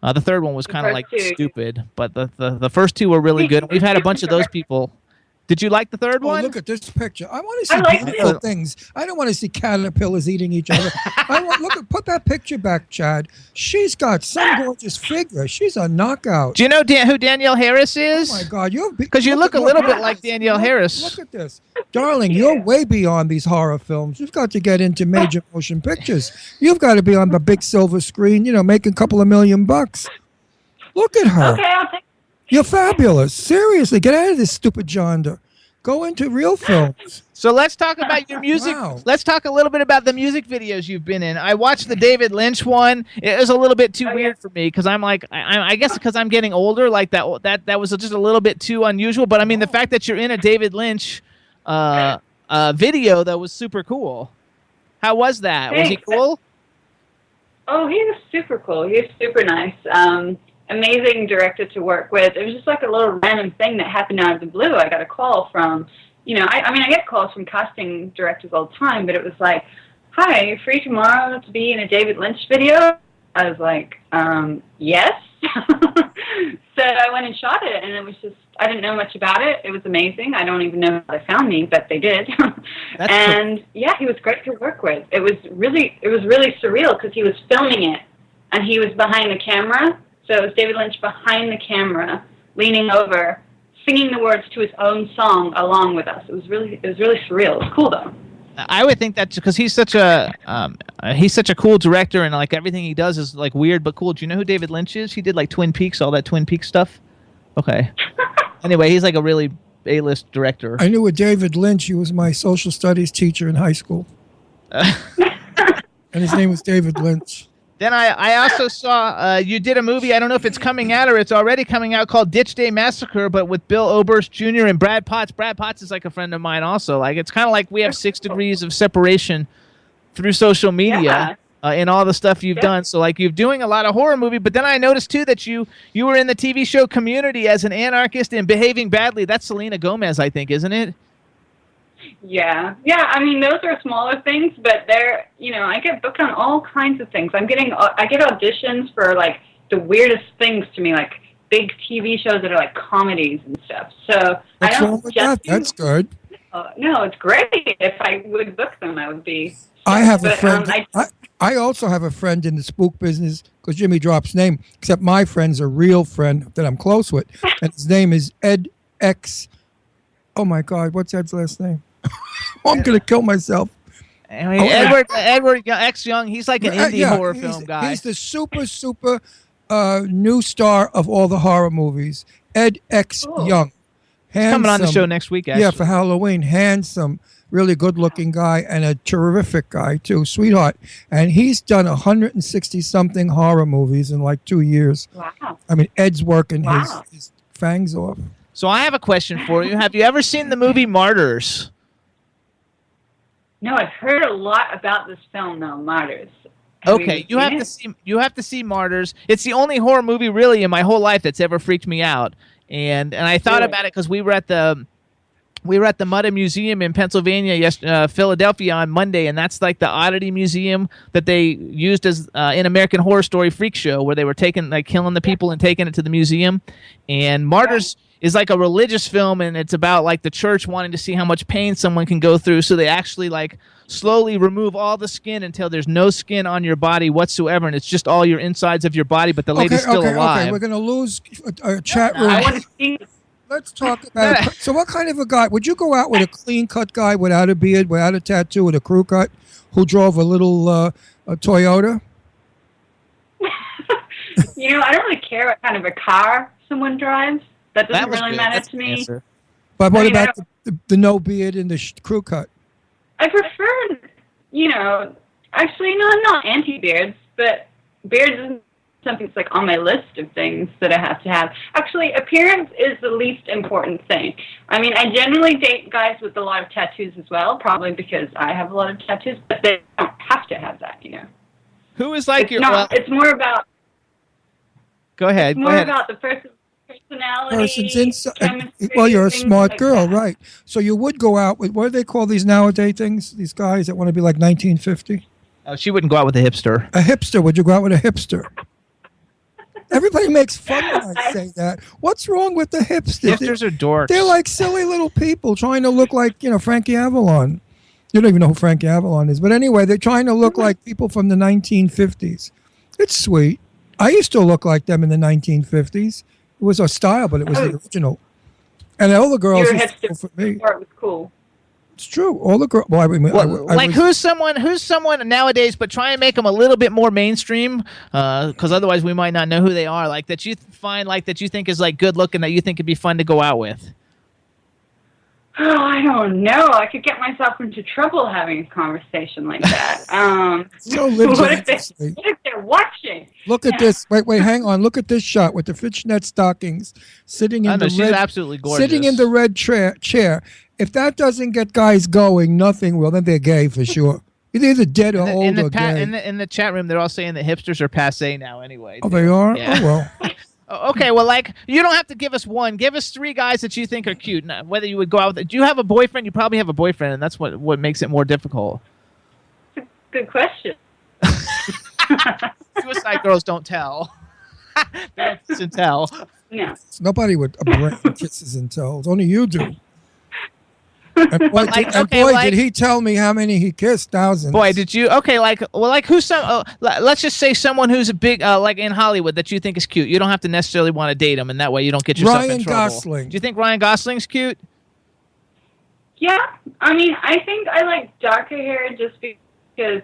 The third one was kind of like stupid, but the first two were really good. We've had a bunch of those people. Did you like the third one? Look at this picture. I want to see beautiful things. I don't want to see caterpillars eating each other. Put that picture back, Chad. She's got some gorgeous figure. She's a knockout. Do you know who Danielle Harris is? Oh my God, because you look a little bit like Danielle Harris. Look at this, darling. You're way beyond these horror films. You've got to get into major motion pictures. You've got to be on the big silver screen. Making a couple of $1 million. Look at her. Okay, I'll take. You're fabulous. Seriously, get out of this stupid genre. Go into real films. So let's talk about your music. Wow. Let's talk a little bit about the music videos you've been in. I watched the David Lynch one. It was a little bit too weird for me because I'm like, I guess because I'm getting older, like that was just a little bit too unusual. But I mean, the fact that you're in a David Lynch video, that was super cool. How was that? Thanks. Was he cool? Oh, he was super cool. He was super nice. Amazing director to work with. It was just like a little random thing that happened out of the blue. I got a call from, I get calls from casting directors all the time, but it was like, hi, are you free tomorrow to be in a David Lynch video? I was like, yes. So I went and shot it, and it was just, I didn't know much about it. It was amazing. I don't even know how they found me, but they did. And yeah, he was great to work with. It was really surreal because he was filming it, and he was behind the camera. So it was David Lynch behind the camera, leaning over, singing the words to his own song along with us. It was really surreal. It was cool though. I would think that's because he's such a cool director, and like everything he does is like weird but cool. Do you know who David Lynch is? He did like Twin Peaks, all that Twin Peaks stuff. Okay. Anyway, he's like a really A-list director. I knew a David Lynch. He was my social studies teacher in high school. And his name was David Lynch. Then I also saw you did a movie. I don't know if it's coming out or it's already coming out called Ditch Day Massacre, but with Bill Oberst Jr. and Brad Potts. Brad Potts is like a friend of mine also. Like it's kind of like we have 6 degrees of separation through social media in all the stuff you've done. So like you're doing a lot of horror movie, but then I noticed too that you were in the TV show Community as an anarchist and behaving badly. That's Selena Gomez, I think, isn't it? Yeah. I mean, those are smaller things, but they're, I get booked on all kinds of things. I get auditions for like the weirdest things to me, like big TV shows that are like comedies and stuff. So What's wrong with that? That's good. No, it's great. If I would book them, I would be. I have a friend. I also have a friend in the spook business because Jimmy drops name. Except my friend's a real friend that I'm close with, and his name is Ed X. Oh my God, what's Ed's last name? I'm gonna kill myself. I mean, Edward X. Young. He's like an indie horror film guy. He's the super new star of all the horror movies. Ed X. Young. He's coming on the show next week. Actually. Yeah, for Halloween. Handsome, really good-looking guy, and a terrific guy too, sweetheart. And he's done 160-something horror movies in like 2 years. Wow. I mean, Ed's working his fangs off. So I have a question for you. Have you ever seen the movie Martyrs? No, I've heard a lot about this film, though, Martyrs. Okay, you have to see Martyrs. It's the only horror movie really in my whole life that's ever freaked me out. And I thought about it because we were at the Mudda Museum in Pennsylvania, Philadelphia on Monday, and that's like the oddity museum that they used as in American Horror Story Freak Show, where they were killing the people and taking it to the museum. And Martyrs is like a religious film, and it's about like the church wanting to see how much pain someone can go through, so they actually like slowly remove all the skin until there's no skin on your body whatsoever, and it's just all your insides of your body, but the lady's still alive. Okay, we're gonna lose a chat room. I want to see. Let's talk about it. So what kind of a guy? Would you go out with a clean-cut guy without a beard, without a tattoo, with a crew cut, who drove a little a Toyota? I don't really care what kind of a car someone drives. That doesn't really matter to me. But what about the no beard and the crew cut? I prefer, actually, no, I'm not anti-beards, but beards isn't something that's like on my list of things that I have to have. Actually, appearance is the least important thing. I mean, I generally date guys with a lot of tattoos as well, probably because I have a lot of tattoos, but they don't have to have that, Who is like it's more about... Go ahead. It's more about the person's personality. Person's inside. Well, you're a smart girl, right? So you would go out with, what do they call these nowadays things? These guys that want to be like 1950? Oh, she wouldn't go out with a hipster. A hipster. Would you go out with a hipster? Everybody makes fun when I say that. What's wrong with the hipsters? Hipsters are dorks. They're like silly little people trying to look like, Frankie Avalon. You don't even know who Frankie Avalon is. But anyway, they're trying to look like people from the 1950s. It's sweet. I used to look like them in the 1950s. It was our style, but it was the original. And all the girls used to go for me. It was cool. It's true. All the girls. Well, I mean, who's someone nowadays, but try and make them a little bit more mainstream, because otherwise we might not know who they are. Like that you find like that you think is like good looking, that you think would be fun to go out with. Oh, I don't know. I could get myself into trouble having a conversation like that. What if they're watching? Look at this. Wait, hang on. Look at this shot with the fishnet stockings sitting in she's absolutely gorgeous. Sitting in the red chair. If that doesn't get guys going, nothing will. Then they're gay for sure. You're either dead or old or gay. In the chat room, they're all saying that hipsters are passé now anyway. Oh, they are? Yeah. Oh, well. Okay, well, like, you don't have to give us one. Give us 3 guys that you think are cute. Now, whether you would go out with... Do you have a boyfriend? You probably have a boyfriend, and that's what makes it more difficult. Good question. Suicide girls don't tell. They don't kiss and tell. No. Nobody would kisses and tells. Only you do. And boy, did he tell me how many he kissed? Thousands. Boy, did you? Okay, who's some? Let's just say someone who's a big, like in Hollywood, that you think is cute. You don't have to necessarily want to date him, and that way you don't get yourself in trouble. Ryan Gosling. Do you think Ryan Gosling's cute? Yeah, I mean, I think I like darker hair just because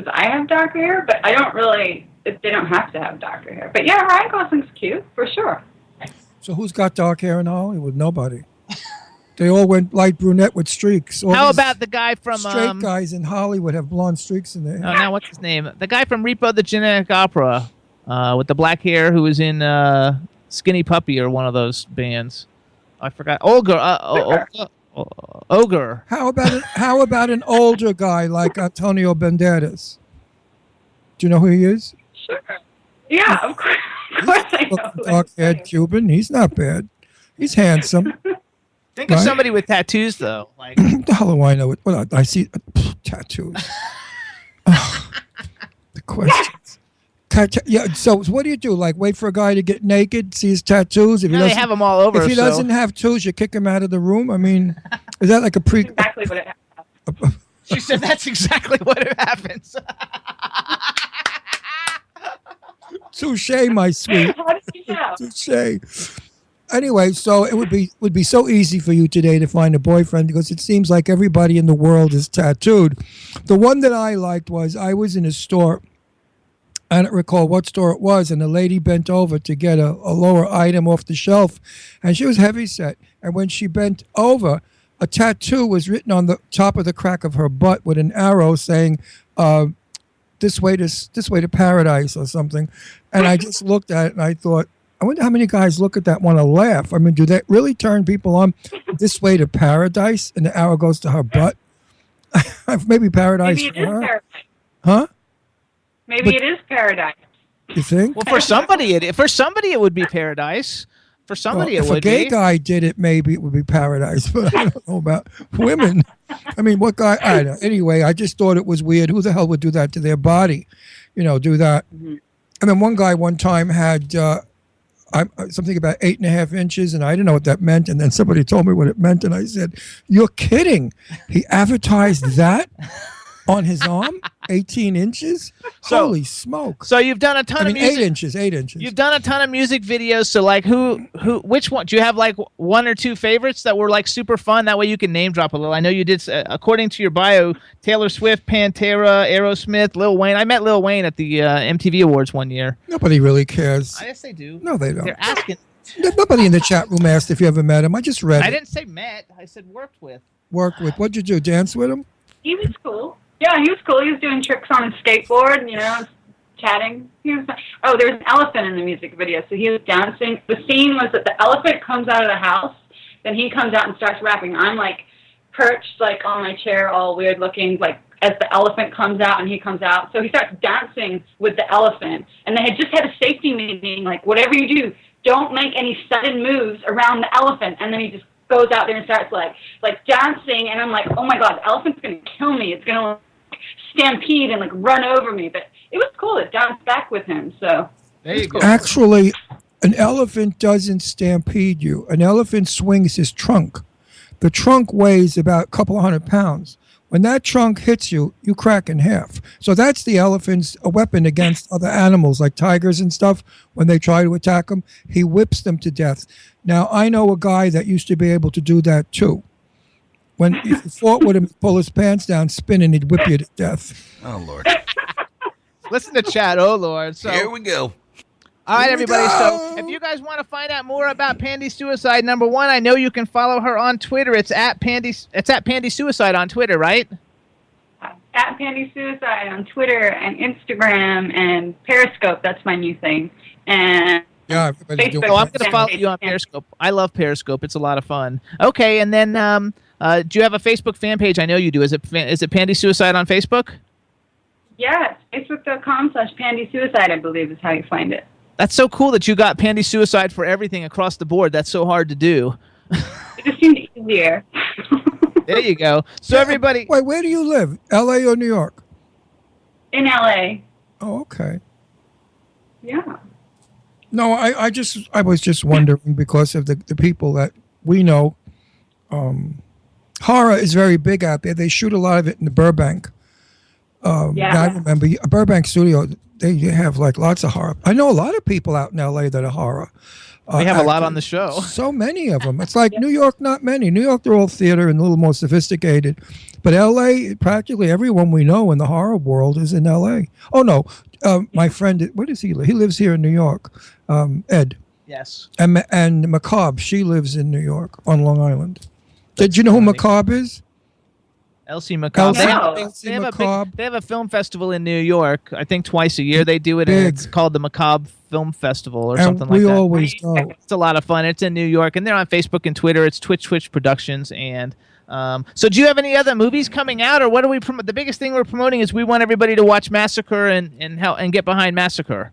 I have darker hair, but I don't really. They don't have to have darker hair. But yeah, Ryan Gosling's cute for sure. So who's got dark hair in Hollywood? Nobody. They all went light brunette with streaks. All How these about the guy from straight guys in Hollywood have blonde streaks in their hair? Oh, now what's his name? The guy from Repo the Genetic Opera, with the black hair, who was in Skinny Puppy or one of those bands. I forgot. Ogre. How about an older guy like Antonio Banderas? Do you know who he is? Sure. Yeah, of course. Of course I know. Dark-haired Cuban. He's not bad. He's handsome. Think of somebody with tattoos, though. Like the hell do I know? Well, I see tattoos. Oh, the questions. Yeah. So what do you do? Like wait for a guy to get naked, see his tattoos? If he they have them all over. If he doesn't have tattoos, you kick him out of the room. I mean, is that like a pre? Exactly what it happens. She said that's exactly what happens. Touche, my sweet. How did you know? Touche. Anyway, so it would be so easy for you today to find a boyfriend because it seems like everybody in the world is tattooed. The one that I liked was I was in a store. I don't recall what store it was, and the lady bent over to get a lower item off the shelf, and she was heavy set. And when she bent over, a tattoo was written on the top of the crack of her butt with an arrow saying, "This way to paradise" or something. And I just looked at it and I thought, I wonder how many guys look at that and want to laugh. I mean, do that really turn people on? This way to paradise, and the arrow goes to her butt. Maybe paradise Maybe it for is her. paradise. Huh? Maybe it is paradise. You think? Well, for somebody it would be paradise. For somebody Well, it would if a gay be. guy did it, maybe it would be paradise. But I don't know about women. I mean, what guy? I don't know. Anyway, I just thought it was weird. Who the hell would do that to their body? Do that. Mm-hmm. And then one guy one time had something about 8.5 inches, and I didn't know what that meant. And then somebody told me what it meant, and I said, "You're kidding!" He advertised that on his arm, 18 inches. Holy smoke! So you've done a ton of music. 8 inches. You've done a ton of music videos. So like, which one? Do you have like one or two favorites that were like super fun? That way you can name drop a little. I know you did, according to your bio, Taylor Swift, Pantera, Aerosmith, Lil Wayne. I met Lil Wayne at the MTV Awards one year. Nobody really cares. Yes, they do. No, they don't. They're asking. Nobody in the chat room asked if you ever met him. I just read I it. didn't say met. I said worked with. Work with. What'd you do? Dance with him? He was cool. Yeah, he was cool. He was doing tricks on his skateboard, chatting. There was an elephant in the music video, so he was dancing. The scene was that the elephant comes out of the house, then he comes out and starts rapping. I'm like perched like on my chair, all weird looking, like as the elephant comes out and he comes out. So he starts dancing with the elephant, and they had just had a safety meeting, like whatever you do, don't make any sudden moves around the elephant. And then he just goes out there and starts like dancing, and I'm like, oh my god, the elephant's gonna kill me. It's gonna stampede and like run over me. But it was cool. It danced back with him. So there you go. Actually, an elephant doesn't stampede you. An elephant swings his trunk. The trunk weighs about a couple of 100 pounds. When that trunk hits you, you crack in half. So that's the elephant's a weapon against other animals like tigers and stuff. When they try to attack them, he whips them to death. Now, I know a guy that used to be able to do that too. When if you fought with him, pull his pants down, spin, and he'd whip you to death. Oh, Lord. Listen to chat. Oh, Lord. So Here we go. all right, everybody. So if you guys want to find out more about Pandie Suicide, number one, I know you can follow her on Twitter. It's at Pandie Suicide on Twitter, right? at Pandie Suicide on Twitter and Instagram and Periscope. That's my new thing. And Yeah, everybody's doing Facebook. Oh, I'm going to follow you on Periscope. I love Periscope. It's a lot of fun. Okay, and then do you have a Facebook fan page? I know you do. Is it Pandie Suicide on Facebook? Yeah, it's facebook.com/Pandie Suicide, I believe is how you find it. That's so cool that you got Pandie Suicide for everything across the board. That's so hard to do. It just seemed easier. There you go. So everybody, Wait, where do you live? L.A. or New York? In LA. Oh, okay. Yeah. No, I was just wondering because of the people that we know. Horror is very big out there. They shoot a lot of it in the Burbank. Yeah. I remember Burbank studio. They have like lots of horror. I know a lot of people out in LA that are horror. we have a lot actors. on the show. So many of them. It's like New York, not many. New York, they're all theater and a little more sophisticated. But LA, practically everyone we know in the horror world is in LA. Oh, no. My friend, where does he live? He lives here in New York. Ed. Yes. And Macabre, she lives in New York on Long Island. Did you know who Macabre is? Elsie Macabre. Elsie Macabre. They have a film festival in New York. I think twice a year they do it. Big. And it's called the Macabre Film Festival or And something like we that. always go. It's a lot of fun. It's in New York, and they're on Facebook and Twitter. It's Twitch Productions. And so, do you have any other movies coming out, or what are we promote? The biggest thing we're promoting is we want everybody to watch Massacre and get behind Massacre.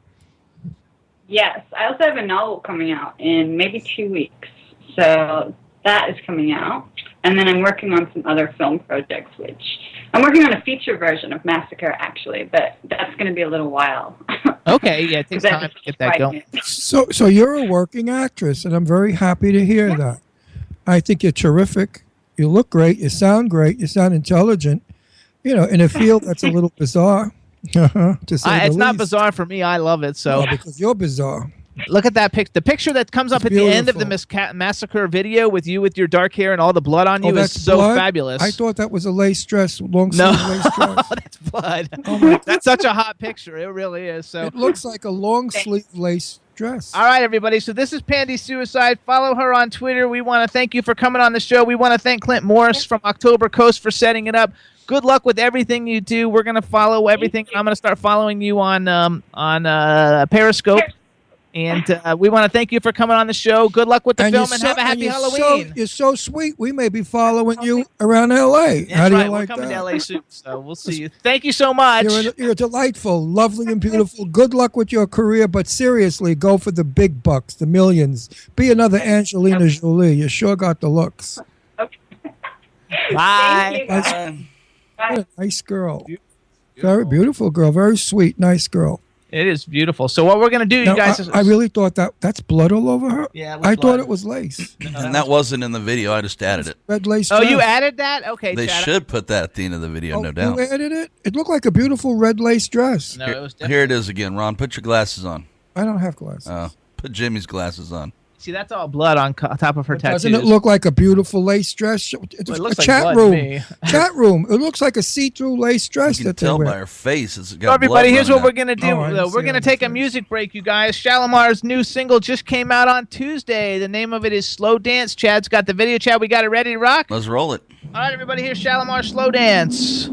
Yes, I also have a novel coming out in maybe 2 weeks. So that is coming out. And then I'm working on some other film projects, which I'm working on a feature version of Massacre, actually, but that's going to be a little while. Okay, yeah, it takes time to get that going. So you're a working actress, and I'm very happy to hear that. I think you're terrific. You look great. You sound great. You sound intelligent. You know, in a field that's a little bizarre. It's not bizarre for me. I love it. So because you're bizarre. Look at that the picture that comes up at the end of the Massacre video with you with your dark hair and all the blood on you is so fabulous. I thought that was a lace dress, long sleeve lace dress. That's blood. That's such a hot picture. It really is. So it looks like a long sleeve lace dress. All right, everybody. So this is Pandie Suicide. Follow her on Twitter. We want to thank you for coming on the show. We want to thank Clint Morris from October Coast for setting it up. Good luck with everything you do. We're going to follow everything. I'm going to start following you on Periscope. And we want to thank you for coming on the show. Good luck with the film and have a happy Halloween. You're so sweet. We may be following you around L.A. That's How do right. you like We're coming that? to L.A. soon, so we'll see you. Thank you so much. You're delightful, lovely, and beautiful. Good luck with your career, but seriously, go for the big bucks, the millions. Be another Angelina Jolie. You sure got the looks. Okay. Bye. What a nice girl. Very beautiful girl. Very sweet, nice girl. It is beautiful. So what we're going to do, Now, you guys... I really thought that's blood all over her. Yeah, I thought it was lace. And that wasn't in the video. I just added it. Red lace Oh, dress. you added that? Okay, They Chad. should put that at the end of the video, no doubt. You added it? It looked like a beautiful red lace dress. No, it was different. Here it is again, Ron. Put your glasses on. I don't have glasses. Put Jimmy's glasses on. See, that's all blood on top of her tattoos. Doesn't it look like a beautiful lace dress? It's Well, it a looks like chat blood to room. me. Chat room. It looks like a see-through lace dress You can that they tell wear. by her face. It's got So everybody, blood here's what running we're out. going to do. Oh, I didn't We're see going to that take a first. music break, you guys. Shalimar's new single just came out on Tuesday. The name of it is Slow Dance. Chad's got the video. Chad, we got it ready to rock? Let's roll it. All right, everybody, here's Shalimar Slow Dance.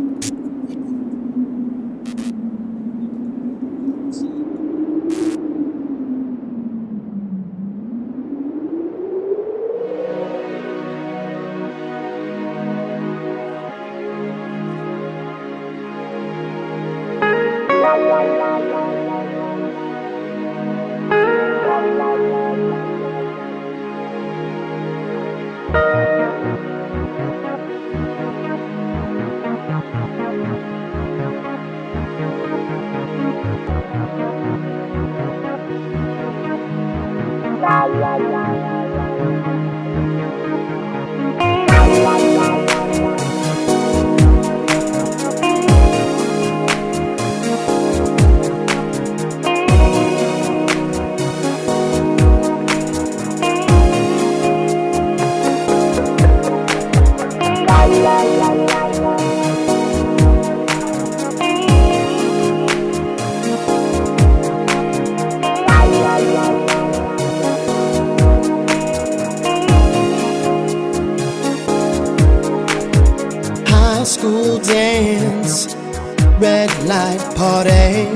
High school dance, red light party,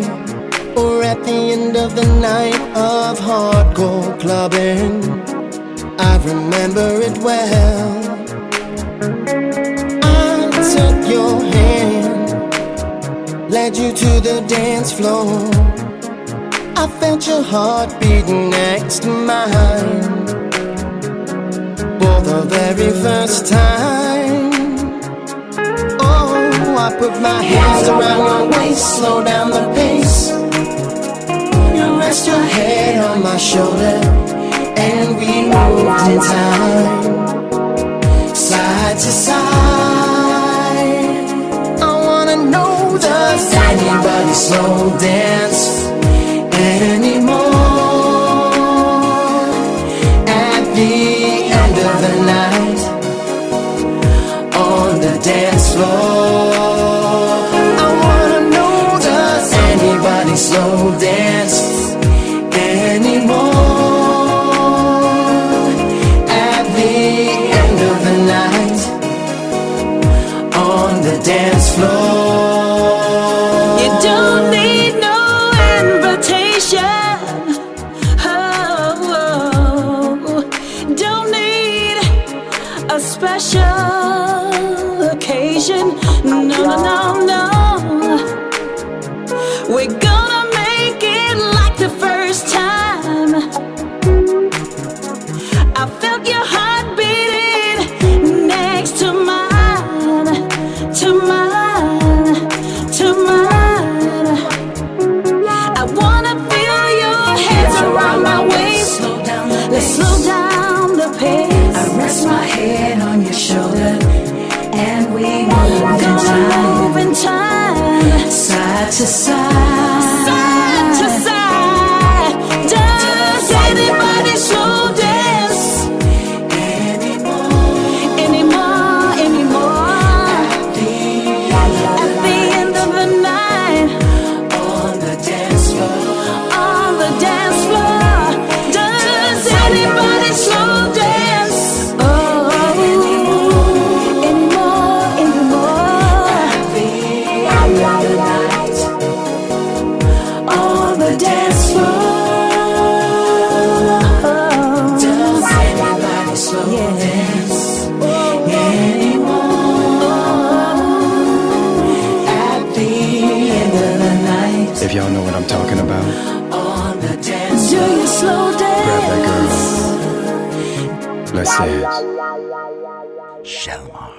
or at the end of the night of hardcore clubbing. I remember it well. I took your hand, led you to the dance floor. I felt your heart beating next to mine for the very first time. Oh, I put my hands around your waist, slow down the pace. You rest your head on my shoulder, and we moved in time, side to side. I wanna know, does anybody slow dance anymore? At the end of the night, on the dance floor, I wanna know, does anybody slow dance anymore? At the end of the night, We're gonna make it like the first time. I felt your heart beating next to mine, to mine, to mine. I wanna feel your hands around my waist. Let's slow down the pace. I rest my head on your shoulder, and we move in time, side to side, side to side. Does anybody slow dance anymore, anymore? At the end of the night, on the dance floor, on the dance floor. Does anybody slow dance? Oh, anymore, anymore. at the end of the night, on the dance floor. Does anybody slow dance anymore? At the end of the night, If y'all know what I'm talking about, on the dance Do floor. you slow grab that dance? girl. Let's say it. Shalimar.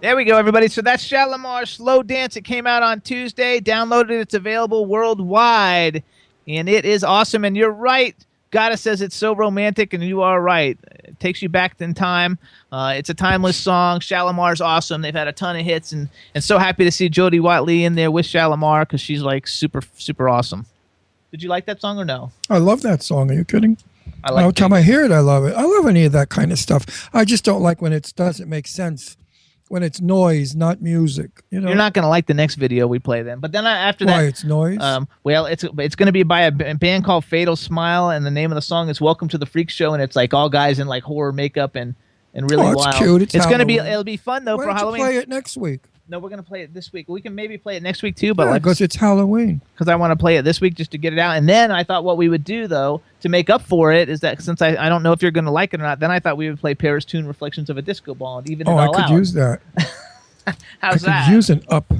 There we go, everybody. So that's Shalimar Slow Dance. It came out on Tuesday. Download it. It's available worldwide. And it is awesome. And you're right. Gotta says it's so romantic, and you are right. It takes you back in time. It's a timeless song. Shalimar's awesome. They've had a ton of hits, and so happy to see Jodie Watley in there with Shalimar because she's like super, super awesome. Did you like that song or no? I love that song. Are you kidding? I like Every time I hear it, I love it. I love any of that kind of stuff. I just don't like when it doesn't make sense, when it's noise, not music. You know, You're not going to like the next video we play then. But then after that, why it's noise. well, it's going to be by a band called Fatal Smile, and the name of the song is "Welcome to the Freak Show," and it's like all guys in like horror makeup and really it's wild. cute. It's going to be. Halloween. It'll be fun though Why for don't Halloween. you play it next week? No, we're going to play it this week. We can maybe play it next week too, but Because it's Halloween. because I want to play it this week just to get it out. And then I thought what we would do though to make up for it is that since I don't know if you're going to like it or not, then I thought we would play Paris Tune Reflections of a Disco Ball and even it Oh, I all could out. use that. How's I that? could use an up.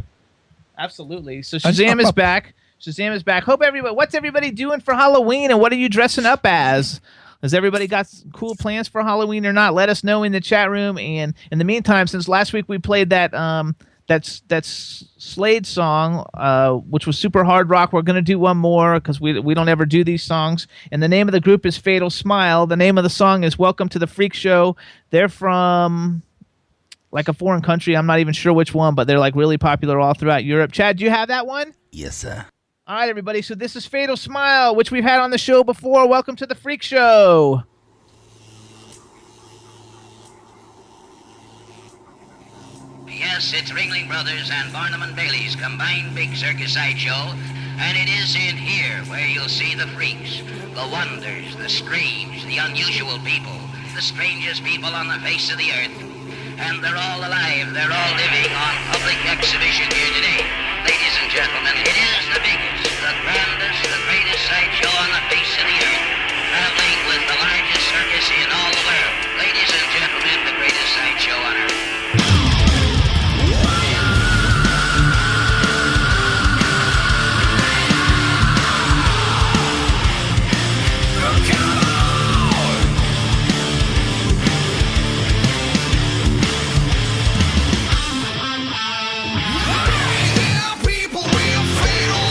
Absolutely. So Shazam is back. Shazam is back. What's everybody doing for Halloween, and what are you dressing up as? Has everybody got cool plans for Halloween or not? Let us know in the chat room. And in the meantime, since last week we played that Slade song, which was super hard rock, we're gonna do one more because we don't ever do these songs. And the name of the group is Fatal Smile. The name of the song is "Welcome to the Freak Show." They're from like a foreign country. I'm not even sure which one, but they're like really popular all throughout Europe. Chad, do you have that one? Yes, sir. All right, everybody. So this is Fatal Smile, which we've had on the show before. Welcome to the Freak Show. Yes, it's Ringling Brothers and Barnum and Bailey's combined big circus sideshow, and it is in here where you'll see the freaks, the wonders, the strange, the unusual people, the strangest people on the face of the earth. And they're all alive, they're all living on public exhibition here today. Ladies and gentlemen, it is the biggest, the grandest, the greatest sideshow on the face of the earth, traveling with the largest circus in all the world. Ladies and gentlemen, the greatest sideshow on earth. People with fatal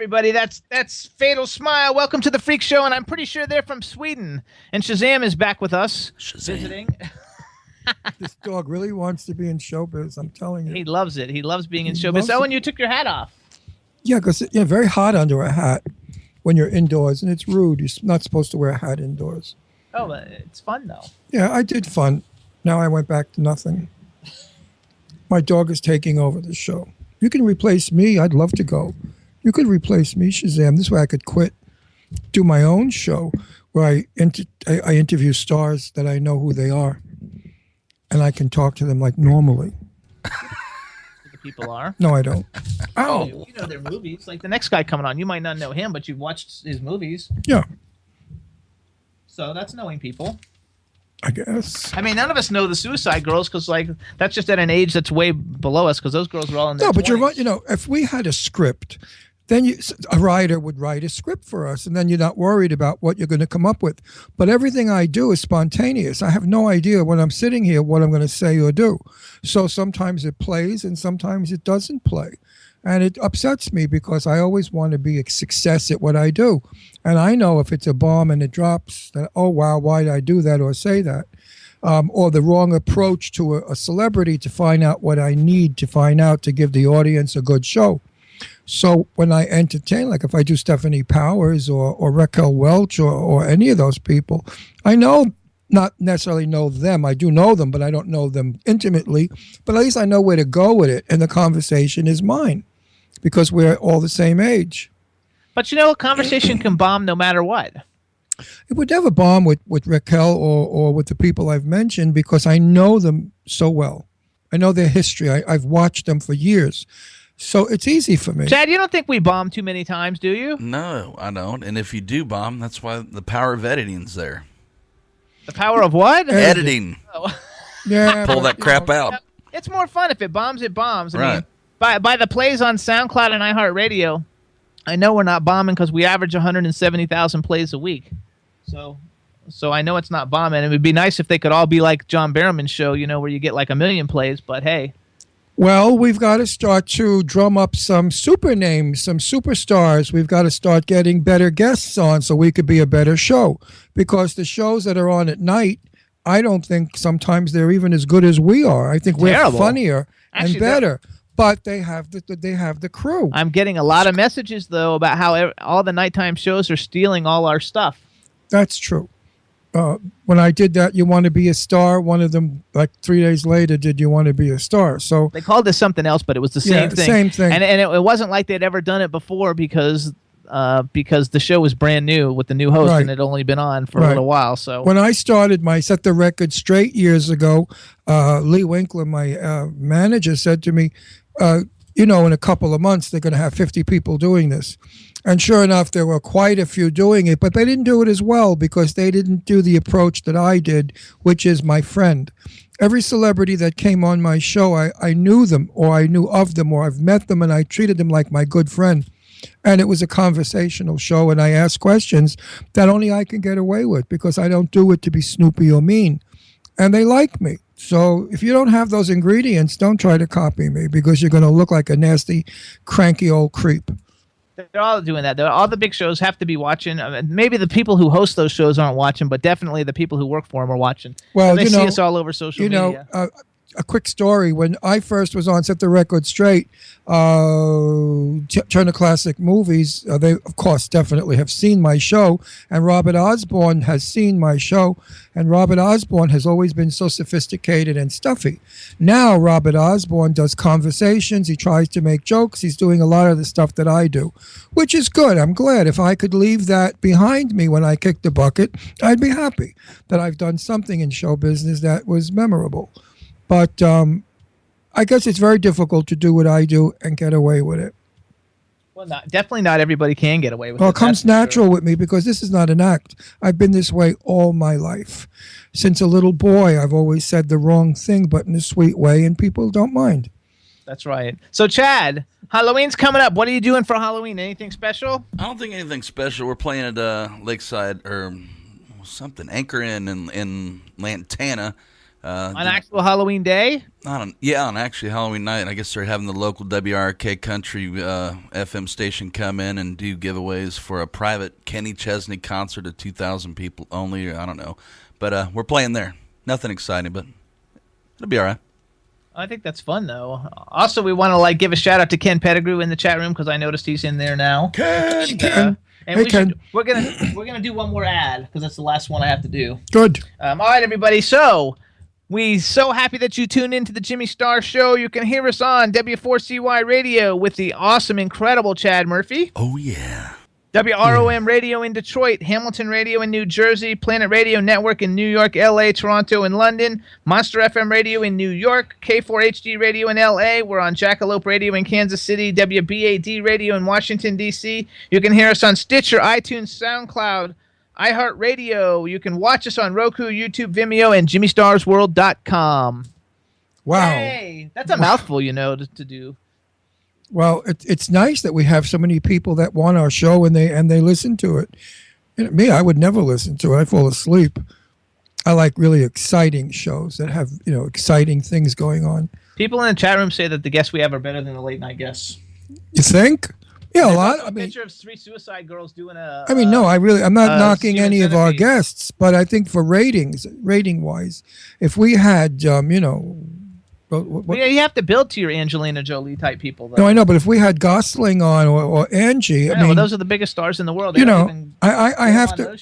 everybody. That's Fatal Smile. Welcome to the Freak Show, and I'm pretty sure they're from Sweden. And Shazam is back with us, visiting. This dog really wants to be in showbiz. I'm telling you. He loves it. He loves being in showbiz. Oh, and you took your hat off. Yeah, because very hot under a hat when you're indoors, and it's rude. You're not supposed to wear a hat indoors. Oh, but it's fun though. Yeah, I did fun. Now I went back to nothing. My dog is taking over the show. You can replace me. I'd love to go. You could replace me, Shazam. This way I could quit, do my own show where I interview stars that I know who they are, and I can talk to them like normally. The people are. No, I don't. Oh, you know their movies. Like the next guy coming on, you might not know him, but you've watched his movies. Yeah. So that's knowing people. I guess. I mean, none of us know the Suicide Girls because, like, that's just at an age that's way below us because those girls were all in their 20s. But you're right. If we had a script, then a writer would write a script for us, and then you're not worried about what you're going to come up with. But everything I do is spontaneous. I have no idea when I'm sitting here what I'm going to say or do. So sometimes it plays, and sometimes it doesn't play. And it upsets me because I always want to be a success at what I do. And I know if it's a bomb and it drops, that, oh, wow, why did I do that or say that? Or the wrong approach to a celebrity to find out what I need to find out to give the audience a good show. So when I entertain, like if I do Stephanie Powers or Raquel Welch or any of those people, I not necessarily know them. I do know them, but I don't know them intimately. But at least I know where to go with it, and the conversation is mine. Because we're all the same age. But a conversation can bomb no matter what. It would never bomb with Raquel or with the people I've mentioned because I know them so well. I know their history. I've watched them for years. So it's easy for me. Chad, you don't think we bomb too many times, do you? No, I don't. And if you do bomb, that's why the power of editing's there. The power of what? Editing. Oh. Yeah, Pull that crap out. It's more fun. If it bombs, it bombs. Right. I mean, by the plays on SoundCloud and iHeartRadio, I know we're not bombing because we average 170,000 plays a week. So I know it's not bombing. It would be nice if they could all be like John Barrowman's show, where you get like 1 million plays. But hey. Well, we've got to start to drum up some super names, some superstars. We've got to start getting better guests on so we could be a better show. Because the shows that are on at night, I don't think sometimes they're even as good as we are. I think we're funnier and better. But they have the crew. I'm getting a lot of messages, though, about how all the nighttime shows are stealing all our stuff. That's true. When I did that, You Want to Be a Star, one of them, like 3 days later, did You Want to Be a Star? So they called this something else, but it was the same thing. Same thing. And it wasn't like they'd ever done it before because the show was brand new with the new host and it had only been on for a little while. So when I started my Set the Record Straight years ago, Lee Winkler, my manager, said to me, in a couple of months, they're going to have 50 people doing this. And sure enough, there were quite a few doing it, but they didn't do it as well because they didn't do the approach that I did, which is my friend. Every celebrity that came on my show, I knew them or I knew of them or I've met them and I treated them like my good friend. And it was a conversational show and I asked questions that only I can get away with because I don't do it to be snoopy or mean. And they like me. So if you don't have those ingredients, don't try to copy me because you're going to look like a nasty, cranky old creep. They're all doing that. All the big shows have to be watching. Maybe the people who host those shows aren't watching, but definitely the people who work for them are watching. Well, they see us all over social media. A quick story. When I first was on Set the Record Straight, Turner Classic Movies, they, of course, definitely have seen my show, and Robert Osborne has seen my show, and Robert Osborne has always been so sophisticated and stuffy. Now, Robert Osborne does conversations. He tries to make jokes. He's doing a lot of the stuff that I do, which is good. I'm glad. If I could leave that behind me when I kick the bucket, I'd be happy that I've done something in show business that was memorable. But I guess it's very difficult to do what I do and get away with it. Well, definitely not everybody can get away with it. Well, it comes natural with me because this is not an act. I've been this way all my life. Since a little boy, I've always said the wrong thing, but in a sweet way, and people don't mind. That's right. So, Chad, Halloween's coming up. What are you doing for Halloween? Anything special? I don't think anything special. We're playing at Lakeside or something, Anchor Inn in Lantana. On actual Halloween day? On actually Halloween night. I guess they're having the local WRK Country FM station come in and do giveaways for a private Kenny Chesney concert of 2,000 people only. I don't know. But we're playing there. Nothing exciting, but it'll be all right. I think that's fun, though. Also, we want to give a shout out to Ken Pettigrew in the chat room because I noticed he's in there now. Ken. And we're gonna do one more ad because that's the last one I have to do. Good. All right, everybody. So we're so happy that you tuned into the Jimmy Star Show. You can hear us on W4CY Radio with the awesome, incredible Chad Murphy. Oh yeah. WROM Radio in Detroit, Hamilton Radio in New Jersey, Planet Radio Network in New York, LA, Toronto, and London, Monster FM Radio in New York, K4HD Radio in LA. We're on Jackalope Radio in Kansas City, WBAD Radio in Washington, D.C. You can hear us on Stitcher, iTunes, SoundCloud, iHeartRadio. You can watch us on Roku, YouTube, Vimeo, and JimmyStarsWorld.com. Wow. Hey, that's a mouthful, to do. Well, it's nice that we have so many people that want our show and they listen to it. Me, I would never listen to it. I fall asleep. I like really exciting shows that have exciting things going on. People in the chat room say that the guests we have are better than the late night guests. You think? Yeah, a lot. A picture of 3 suicide girls doing a. No, I'm not knocking any of our guests, but I think for rating wise, if we had you have to build to your Angelina Jolie type people, though. No, I know, but if we had Gosling on or Angie, those are the biggest stars in the world. I have to.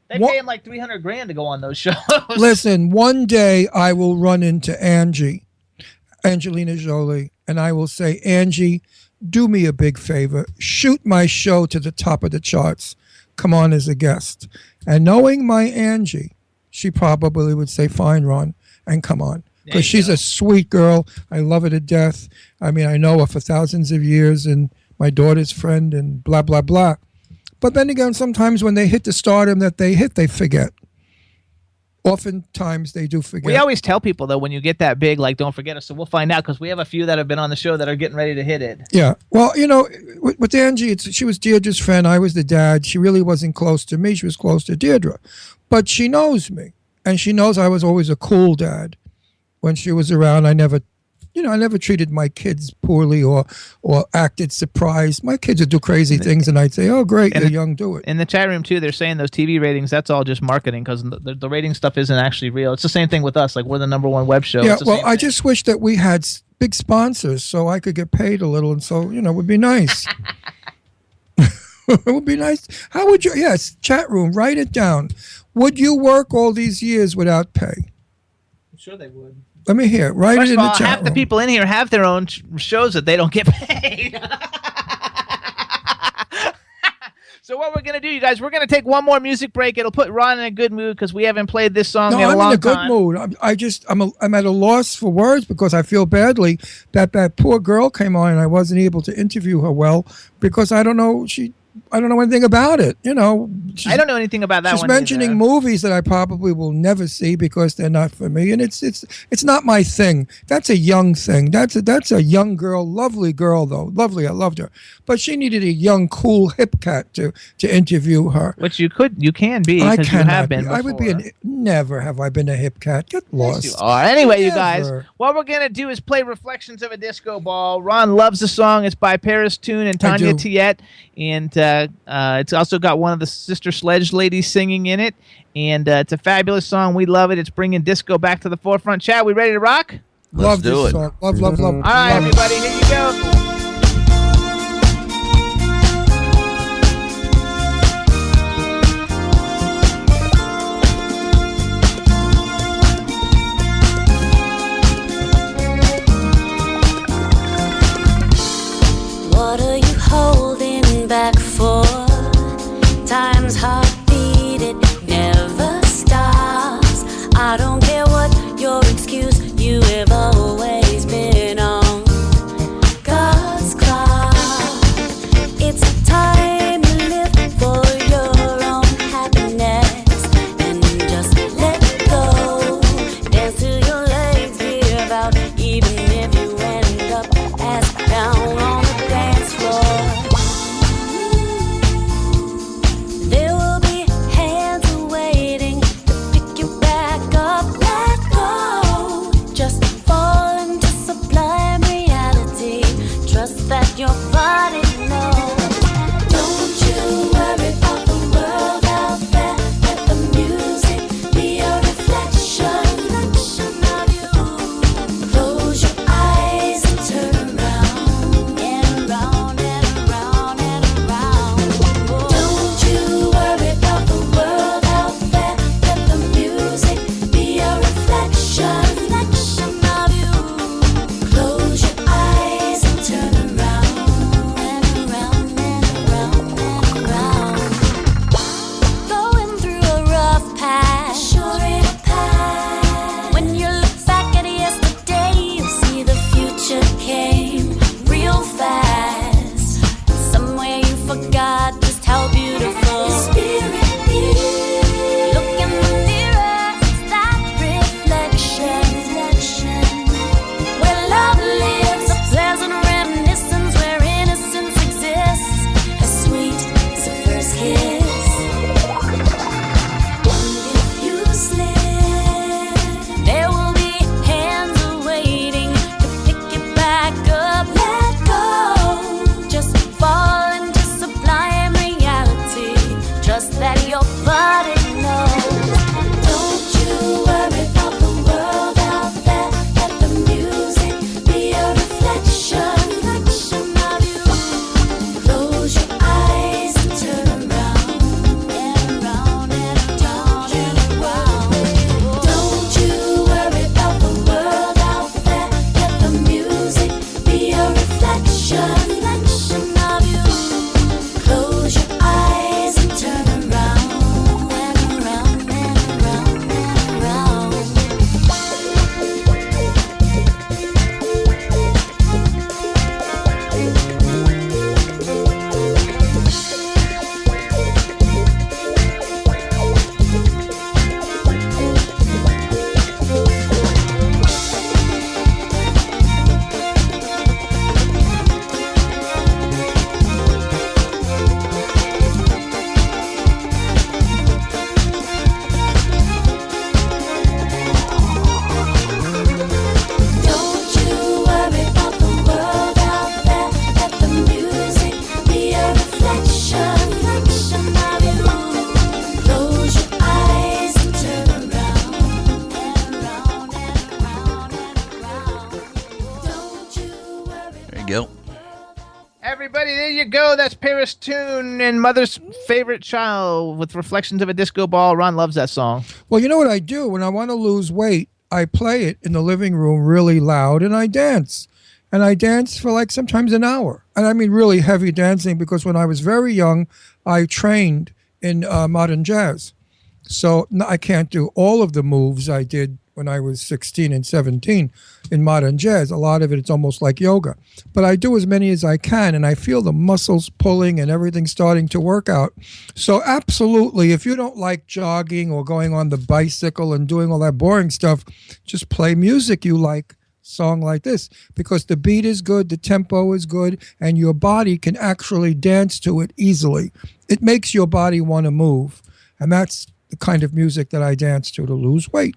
They pay him like $300,000 to go on those shows. Listen, one day I will run into Angelina Jolie, and I will say, Angie, do me a big favor, shoot my show to the top of the charts. Come on as a guest. And knowing my Angie, she probably would say, fine, Ron, and come on. Because she's a sweet girl. I love her to death. I know her for thousands of years and my daughter's friend and blah, blah, blah. But then again, sometimes when they hit the stardom that they hit, they forget. Oftentimes they do forget. We always tell people, though, when you get that big, don't forget us. So we'll find out because we have a few that have been on the show that are getting ready to hit it. Yeah. Well, with Angie, she was Deirdre's friend. I was the dad. She really wasn't close to me. She was close to Deirdre. But she knows me. And she knows I was always a cool dad. When she was around, I never treated my kids poorly or acted surprised. My kids would do crazy things, and I'd say, "Oh, great, you're young, do it." In the chat room too, they're saying those TV ratings. That's all just marketing because the rating stuff isn't actually real. It's the same thing with us. We're the #1 web show. Yeah. Well, I just wish that we had big sponsors so I could get paid a little, and so it would be nice. It would be nice. How would you? Yes, chat room. Write it down. Would you work all these years without pay? I'm sure they would. Let me hear. Write it in the chat room. Half the people in here have their own shows that they don't get paid. So what we're going to do, you guys, we're going to take one more music break. It'll put Ron in a good mood because we haven't played this song in a long time. I'm in a good mood. I'm at a loss for words because I feel badly that poor girl came on and I wasn't able to interview her well because I don't know anything about it. I don't know anything about that one. She's mentioning movies that I probably will never see because they're not for me, and it's not my thing. That's a young thing. That's a young girl, lovely girl though, lovely. I loved her, but she needed a young, cool, hip cat to interview her. Which you can be. I cannot. You have been. Before. I would be never have I been a hip cat. Get lost. Yes, you are. Anyway, you guys, what we're gonna do is play "Reflections of a Disco Ball." Ron loves the song. It's by Paris Toon and Tanya Tiet, and it's also got one of the Sister Sledge ladies singing in it, and it's a fabulous song. We love it. It's bringing disco back to the forefront. Chad, we ready to rock? Love this song. Love. All right, everybody, here you go. What are you holding back for? Time's heart beat, it never stops. I don't care what your excuse, you have always been on. God go. Everybody, there you go. That's Paris Tune and Mother's Favorite Child with Reflections of a Disco Ball. Ron loves that song. Well, you know what I do? When I want to lose weight, I play it in the living room really loud and I dance. And I dance for like sometimes an hour. And I mean really heavy dancing because when I was very young, I trained in modern jazz. So I can't do all of the moves I did when I was 16 and 17 in modern jazz. A lot of it, it's almost like yoga. But I do as many as I can, and I feel the muscles pulling and everything starting to work out. So absolutely, if you don't like jogging or going on the bicycle and doing all that boring stuff, just play music you like, song like this, because the beat is good, the tempo is good, and your body can actually dance to it easily. It makes your body want to move, and that's the kind of music that I dance to lose weight.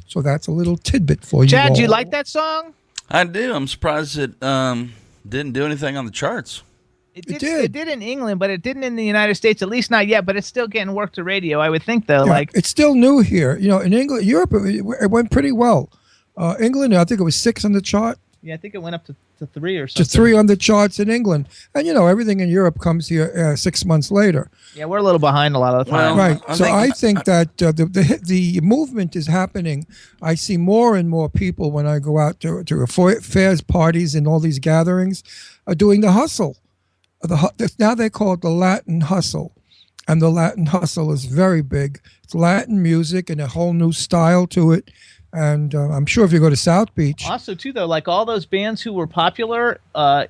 So that's a little tidbit for you. Chad, all. do you like that song? I do. I'm surprised it didn't do anything on the charts. It did. It did in England, but it didn't in the United States, at least not yet. But it's still getting work to radio, I would think, though. Yeah, like it's still new here. You know, in England, Europe, it went pretty well. England, I think it was 6 on the chart. Yeah, I think it went up to 3 or something. To 3 on the charts in England. And, you know, everything in Europe comes here 6 months later. Yeah, we're a little behind a lot of the time. Right. I think that the movement is happening. I see more and more people when I go out to fairs, parties, and all these gatherings are doing the hustle. Now they call it the Latin hustle. And the Latin hustle is very big. It's Latin music and a whole new style to it. And I'm sure if you go to South Beach. Also, too, though, like all those bands who were popular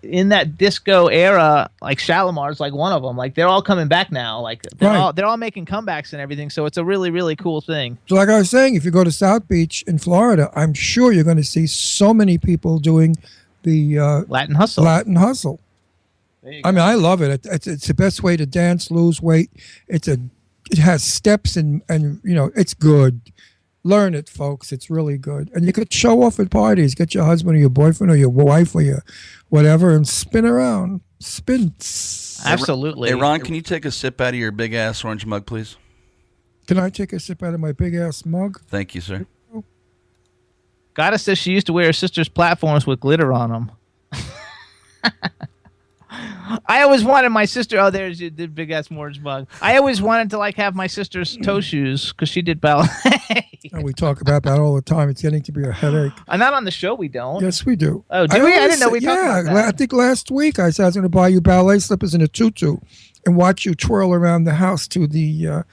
in that disco era, like Shalimar's like one of them. Like they're all coming back now. Like they're all making comebacks and everything. So it's a really, really cool thing. So like I was saying, if you go to South Beach in Florida, I'm sure you're going to see so many people doing the Latin hustle. Latin hustle. I mean, I love it. It's the best way to dance, lose weight. It has steps and you know, it's good. Learn it, folks. It's really good. And you could show off at parties. Get your husband or your boyfriend or your wife or your whatever and spin around. Spin. Absolutely. Hey, Ron, can you take a sip out of your big-ass orange mug, please? Can I take a sip out of my big-ass mug? Thank you, sir. Goddess says she used to wear her sister's platforms with glitter on them. I always wanted my sister. Oh, there's the big ass orange mug. I always wanted to like have my sister's toe shoes because she did ballet. And we talk about that all the time. It's getting to be a headache. Not on the show. We don't. Yes, we do. Oh, do we? I didn't know we talked about that. I think last week I said I was going to buy you ballet slippers and a tutu, and watch you twirl around the house to the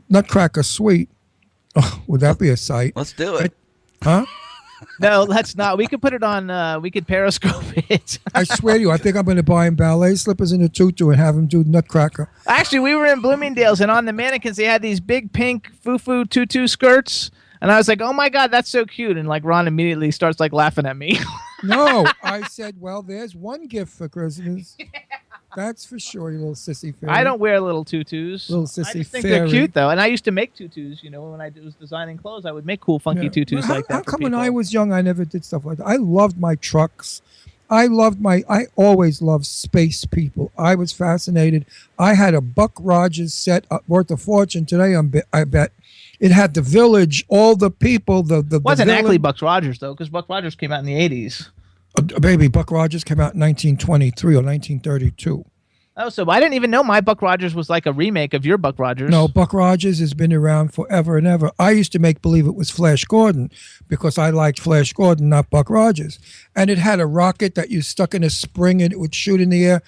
Nutcracker Suite. Oh, would that be a sight? Let's do it. Huh? No, let's not. We could put it on. We could Periscope it. I swear to you, I think I'm going to buy him ballet slippers and a tutu and have him do Nutcracker. Actually, we were in Bloomingdale's, and on the mannequins, they had these big pink foo-foo tutu skirts. And I was like, oh, my God, that's so cute. And, like, Ron immediately starts, like, laughing at me. No, I said, well, there's one gift for Christmas. Yeah. That's for sure, you little sissy fairy. I don't wear little tutus. Little sissy I just think fairy. they're cute, though. And I used to make tutus. You know, when I was designing clothes, I would make cool, funky tutus like that. How come when I was young, I never did stuff like that? I loved my trucks. I always loved space people. I was fascinated. I had a Buck Rogers set worth a fortune today, I bet. It had the village, all the people. The wasn't actually Buck Rogers, though, because Buck Rogers came out in the 80s. Baby, Buck Rogers came out in 1923 or 1932. Oh, so I didn't even know my Buck Rogers was like a remake of your Buck Rogers. No, Buck Rogers has been around forever and ever. I used to make believe it was Flash Gordon because I liked Flash Gordon, not Buck Rogers. And it had a rocket that you stuck in a spring and it would shoot in the air.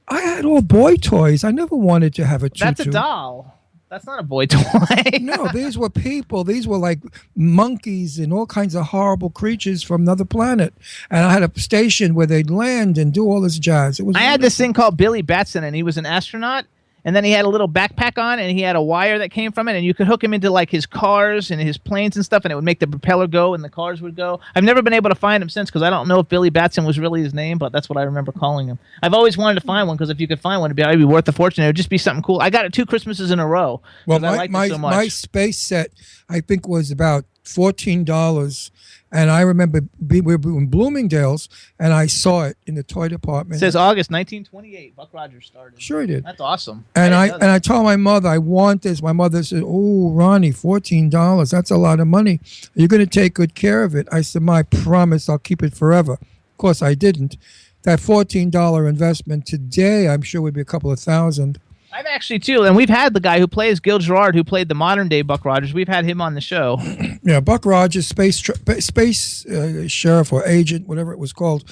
I had all boy toys. I never wanted to have a tutu. That's a doll. That's not a boy toy. No, these were people. These were like monkeys and all kinds of horrible creatures from another planet. And I had a station where they'd land and do all this jazz. It was. I had this thing called Billy Batson, and he was an astronaut. And then he had a little backpack on, and he had a wire that came from it, and you could hook him into like his cars and his planes and stuff, and it would make the propeller go, and the cars would go. I've never been able to find him since because I don't know if Billy Batson was really his name, but that's what I remember calling him. I've always wanted to find one because if you could find one, it'd be worth a fortune. It would just be something cool. I got it 2 Christmases in a row. Well, I liked it so much. My space set, I think, was about $14. And I remember we were in Bloomingdale's, and I saw it in the toy department. It says August 1928. Buck Rogers started. Sure he did. That's awesome. And I told my mother, I want this. My mother said, oh, Ronnie, $14. That's a lot of money. You're going to take good care of it. I said, my promise, I'll keep it forever. Of course, I didn't. that $14 investment today, I'm sure would be a couple of thousand. I've actually too, and we've had the guy who plays Gil Gerard, who played the modern day Buck Rogers. We've had him on the show. Yeah, Buck Rogers, space sheriff or agent, whatever it was called.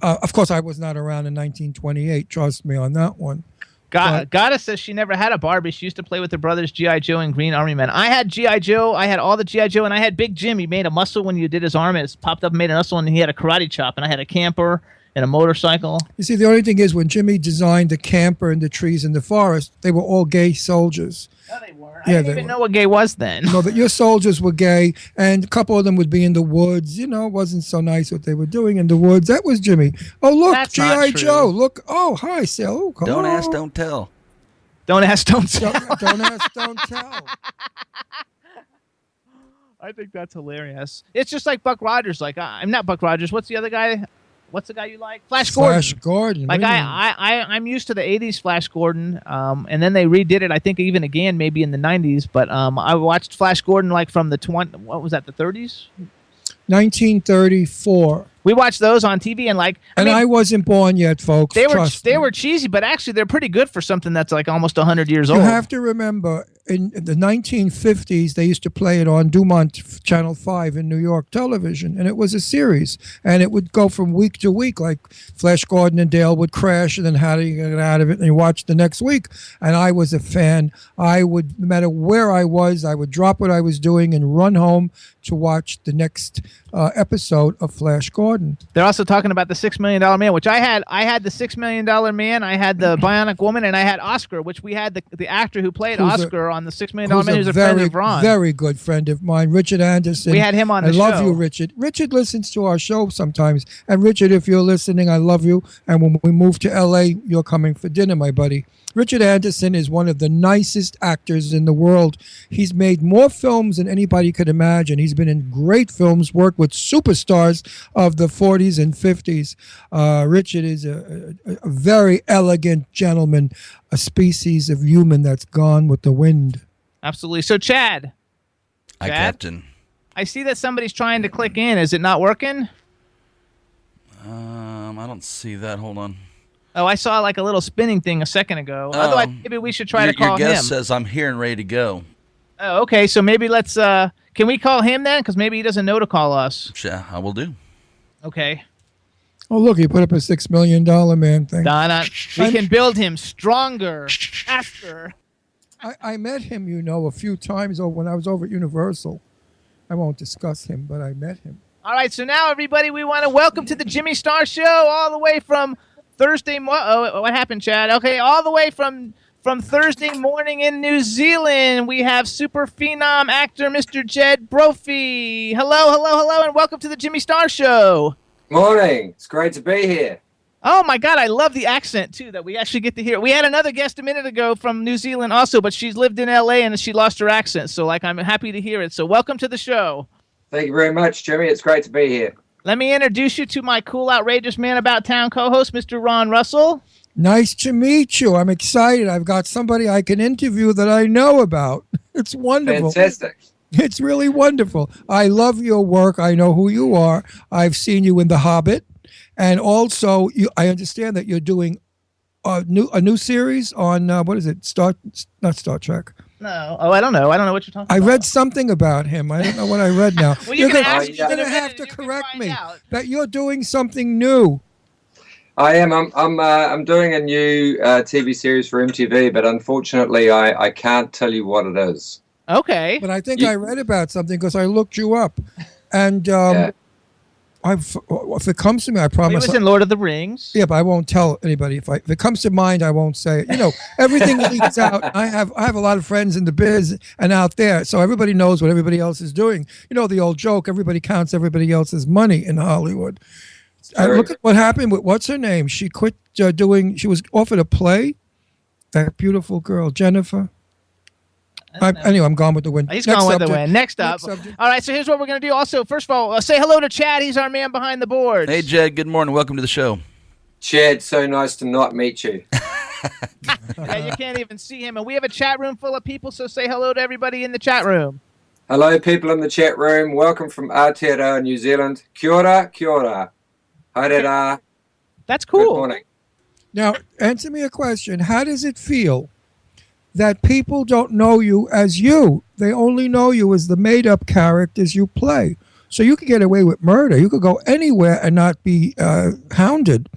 Of course, I was not around in 1928. Trust me on that one. Goddess says she never had a Barbie. She used to play with her brothers G.I. Joe and Green Army Men. I had G.I. Joe. I had all the G.I. Joe, and I had Big Jim. He made a muscle when you did his arm. It popped up and made a muscle, and he had a karate chop. And I had a camper and a motorcycle. You see, the only thing is when Jimmy designed the camper and the trees in the forest, they were all gay soldiers. No, they weren't. I didn't even know what gay was then. No, that your soldiers were gay, and a couple of them would be in the woods. You know, it wasn't so nice what they were doing in the woods. That was Jimmy. Oh, look, G.I. Joe. Look. Oh, hi, Sal. Oh, don't ask, don't tell. Don't ask, don't tell. Don't ask, don't tell. I think that's hilarious. It's just like Buck Rogers. Like, I'm not Buck Rogers. What's the other guy? What's the guy you like? Flash Gordon. Flash Gordon. Like I'm used to the '80s Flash Gordon, and then they redid it. I think even again maybe in the '90s. But I watched Flash Gordon like from the what was that? The '30s. 1934. We watched those on TV and like. I wasn't born yet, folks. They were cheesy, but actually they're pretty good for something that's like almost 100 years old. You have to remember, in the 1950s, they used to play it on Dumont Channel 5 in New York television, and it was a series, and it would go from week to week, like Flash Gordon and Dale would crash, and then how do you get out of it, and you watch the next week. And I was a fan. I would, no matter where I was, I would drop what I was doing and run home to watch the next episode of Flash Gordon. They're also talking about the $6 Million Man, which I had. I had the $6 Million Man, I had the Bionic Woman, and I had Oscar, which we had the actor who played Oscar on the $6 Million Man, who's a friend of Ron. Very good friend of mine, Richard Anderson. We had him on the show. I love you, Richard. Richard listens to our show sometimes. And Richard, if you're listening, I love you. And when we move to L.A., you're coming for dinner, my buddy. Richard Anderson is one of the nicest actors in the world. He's made more films than anybody could imagine. He's been in great films, worked with superstars of the 40s and 50s. Richard is a very elegant gentleman, a species of human that's gone with the wind. Absolutely. So, Chad. Hi, Captain. I see that somebody's trying to click in. Is it not working? I don't see that. Hold on. Oh, I saw like a little spinning thing a second ago. Otherwise, maybe we should try to call him. Your guest says I'm here and ready to go. Oh, okay. So maybe let's. Can we call him then? Because maybe he doesn't know to call us. Yeah, I will do. Okay. Oh, look, he put up a $6 million man thing. Donna, we can build him stronger, faster. I met him, a few times when I was over at Universal. I won't discuss him, but I met him. All right, so now, everybody, we want to welcome to the Jimmy Star Show all the way from Thursday morning. Oh, what happened, Chad? Okay, all the way from Thursday morning in New Zealand, we have super phenom actor Mr. Jed Brophy. Hello, and welcome to the Jimmy Star Show. Morning. It's great to be here. Oh, my God, I love the accent, too, that we actually get to hear. We had another guest a minute ago from New Zealand also, but she's lived in L.A. and she lost her accent, so, I'm happy to hear it. So welcome to the show. Thank you very much, Jimmy. It's great to be here. Let me introduce you to my cool, outrageous man about town co-host, Mr. Ron Russell. Nice to meet you. I'm excited. I've got somebody I can interview that I know about. It's wonderful. Fantastic. It's really wonderful. I love your work. I know who you are. I've seen you in The Hobbit. And also, I understand that you're doing a new series on, what is it? Not Star Trek. No. Oh, I don't know. I don't know what you're talking about. I read something about him. I don't know what I read now. Well, you're going to have to correct me that you're doing something new. I am. I'm doing a new TV series for MTV, but unfortunately, I can't tell you what it is. Okay. But I think I read about something because I looked you up, and if it comes to me, I promise. He was in Lord of the Rings. Yeah, but I won't tell anybody. If it comes to mind, I won't say it. Everything leaks out. I have a lot of friends in the biz and out there, so everybody knows what everybody else is doing. The old joke: everybody counts everybody else's money in Hollywood. Look at what happened with what's her name? She quit doing. She was offered a play. That beautiful girl, Jennifer. Anyway, I'm gone with the wind. He's gone with the wind. Next up. All right, so here's what we're going to do. Also, first of all, say hello to Chad. He's our man behind the board. Hey, Jed. Good morning. Welcome to the show. Chad, so nice to not meet you. Yeah, you can't even see him. And we have a chat room full of people, so say hello to everybody in the chat room. Hello, people in the chat room. Welcome from Aotearoa, New Zealand. Kia ora, kia ora. Haere rā. That's Good cool. morning. Now, answer me a question. How does it feel that people don't know you as you? They only know you as the made-up characters you play. So you could get away with murder. You could go anywhere and not be hounded.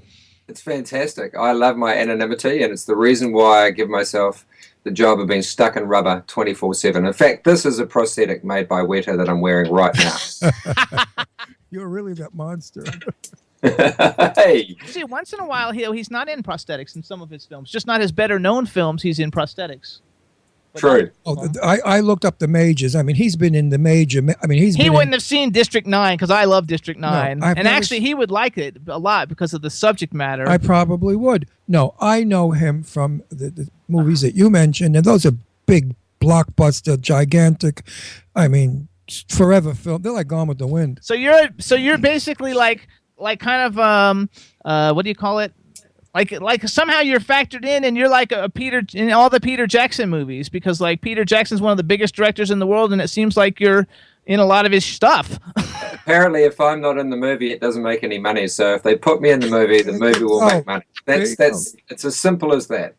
It's fantastic. I love my anonymity, and it's the reason why I give myself the job of being stuck in rubber 24/7. In fact, this is a prosthetic made by Weta that I'm wearing right now. You're really that monster. Hey, See, once in a while, he's not in prosthetics in some of his films. Just not his better-known films. He's in prosthetics. But true. I looked up the majors. I mean, he's been in the major. I mean, he wouldn't have seen District 9 because I love District 9. I've and never actually, he would like it a lot because of the subject matter. I probably would. No, I know him from the movies that you mentioned, and those are big, blockbuster, gigantic. I mean, forever film. They're like Gone with the Wind. So you're basically like kind of what do you call it? Like somehow you're factored in, and you're like a Peter in all the Peter Jackson movies, because like Peter Jackson's one of the biggest directors in the world, and it seems like you're in a lot of his stuff. Apparently, if I'm not in the movie, it doesn't make any money. So if they put me in the movie will make money. It's as simple as that.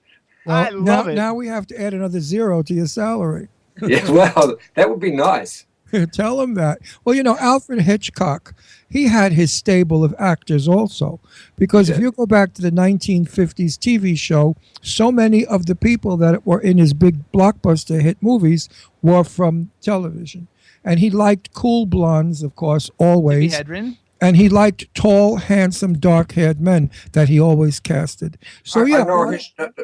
Well, I love it. Now we have to add another zero to your salary. Yeah, well, that would be nice. Tell him that. Well, Alfred Hitchcock, he had his stable of actors also. Because if you go back to the 1950s TV show, so many of the people that were in his big blockbuster hit movies were from television. And he liked cool blondes, of course, always. Tippi Hedren. And he liked tall, handsome, dark-haired men that he always casted. So I know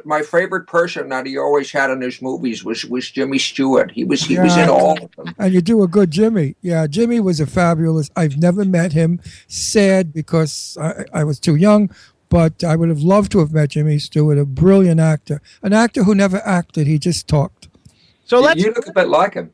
my favorite person that he always had in his movies was Jimmy Stewart. He was in all of them. And you do a good Jimmy. Yeah, Jimmy was a fabulous. I've never met him. Sad because I was too young, but I would have loved to have met Jimmy Stewart, a brilliant actor. An actor who never acted, he just talked. So you look a bit like him.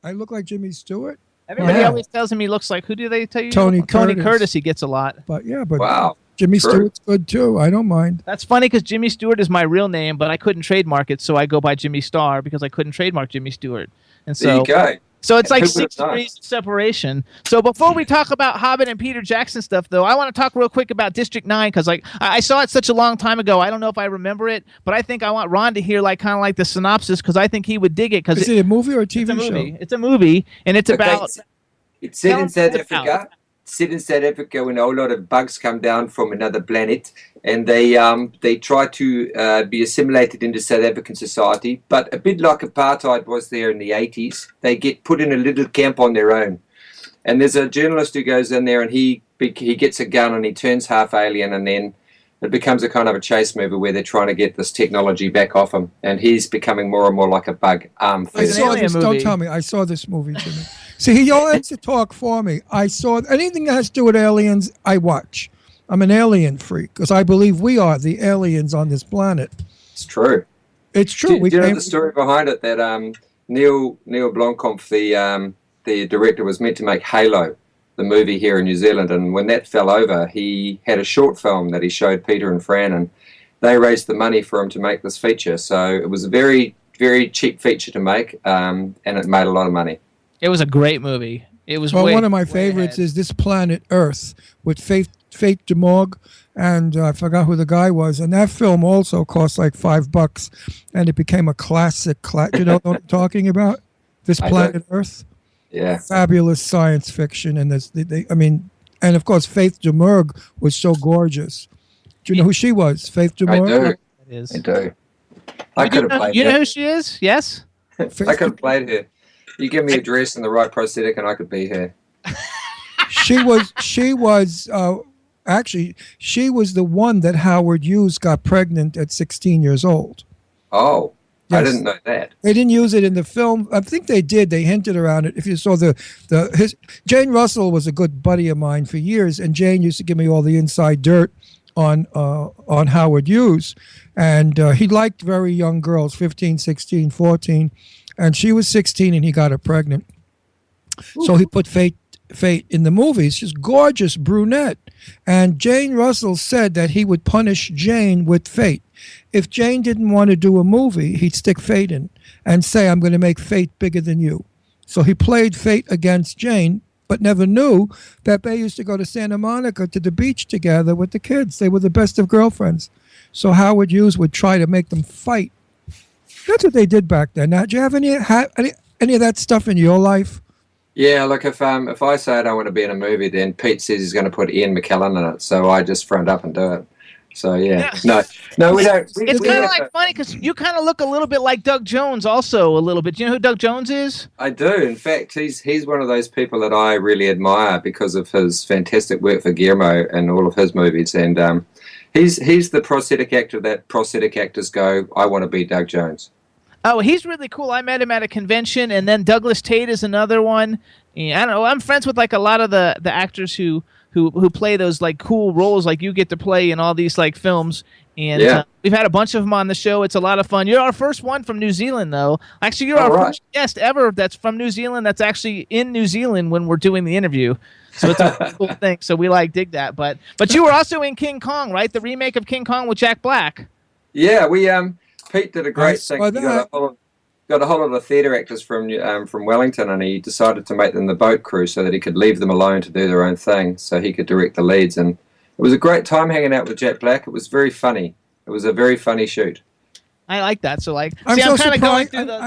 I look like Jimmy Stewart? Everybody always tells him he looks like, who do they tell you? Tony Curtis he gets a lot. But wow. Jimmy Stewart's good too. I don't mind. That's funny because Jimmy Stewart is my real name, but I couldn't trademark it, so I go by Jimmy Star because I couldn't trademark Jimmy Stewart. And so, there you go. So it's like 6 degrees of separation. So before we talk about Hobbit and Peter Jackson stuff, though, I want to talk real quick about District 9 because I saw it such a long time ago. I don't know if I remember it, but I think I want Ron to hear kind of like the synopsis because I think he would dig it. Is it a movie or a TV show? show? It's a movie, and it's about... It's set in South Africa. Set in South Africa when a whole lot of bugs come down from another planet, and they try to be assimilated into South African society. But a bit like apartheid was there in the 80s, they get put in a little camp on their own. And there's a journalist who goes in there, and he gets a gun, and he turns half alien, and then it becomes a kind of a chase movie where they're trying to get this technology back off him, and he's becoming more and more like a bug. I saw this. Don't tell me. I saw this movie, Jimmy. See, he always to talk for me. I saw anything that has to do with aliens, I watch. I'm an alien freak because I believe we are the aliens on this planet. It's true. It's true. Do you know the story behind it? That Neil Blomkamp, the director, was meant to make Halo, the movie here in New Zealand, and when that fell over, he had a short film that he showed Peter and Fran, and they raised the money for him to make this feature. So it was a very, very cheap feature to make, and it made a lot of money. It was a great movie. It was one of my favorites is This Planet Earth with Faith DeMorg, and I forgot who the guy was. And that film also cost like $5, and it became a classic. You know what I'm talking about? This Planet Earth. Yeah. Fabulous science fiction, and and of course Faith DeMorg was so gorgeous. Do you know who she was? Faith DeMorg. I do. I could have played. You know who she is? Yes. I could have played her. You give me a dress and the right prosthetic, and I could be here. She was actually the one that Howard Hughes got pregnant at 16 years old. Oh, yes. I didn't know that. They didn't use it in the film. I think they did. They hinted around it. If you saw Jane Russell was a good buddy of mine for years, and Jane used to give me all the inside dirt on Howard Hughes, and he liked very young girls, 15, 16, 14. And she was 16, and he got her pregnant. Ooh. So he put Fate in the movie. She's gorgeous brunette. And Jane Russell said that he would punish Jane with Fate. If Jane didn't want to do a movie, he'd stick Fate in and say, I'm going to make Fate bigger than you. So he played Fate against Jane, but never knew that they used to go to Santa Monica to the beach together with the kids. They were the best of girlfriends. So Howard Hughes would try to make them fight. That's what they did back then. Now, do you have any of that stuff in your life? Yeah, look, if I say I don't want to be in a movie, then Pete says he's going to put Ian McKellen in it, so I just front up and do it. So yeah. No, we don't. It's kind of like funny because you kind of look a little bit like Doug Jones, also a little bit. Do you know who Doug Jones is? I do. In fact, he's one of those people that I really admire because of his fantastic work for Guillermo and all of his movies. And he's the prosthetic actor that prosthetic actors go, I want to be Doug Jones. Oh, he's really cool. I met him at a convention, and then Douglas Tate is another one. Yeah, I don't know. I'm friends with like a lot of the actors who play those like cool roles like you get to play in all these like films. And we've had a bunch of them on the show. It's a lot of fun. You're our first one from New Zealand, though. Actually, you're our first guest ever that's from New Zealand that's actually in New Zealand when we're doing the interview. So it's a cool thing. So we dig that. But you were also in King Kong, right? The remake of King Kong with Jack Black. Yeah, Pete did a great thing. He got a whole lot of theatre actors from Wellington, and he decided to make them the boat crew so that he could leave them alone to do their own thing, so he could direct the leads. And it was a great time hanging out with Jack Black. It was very funny. It was a very funny shoot. I like that. So I'm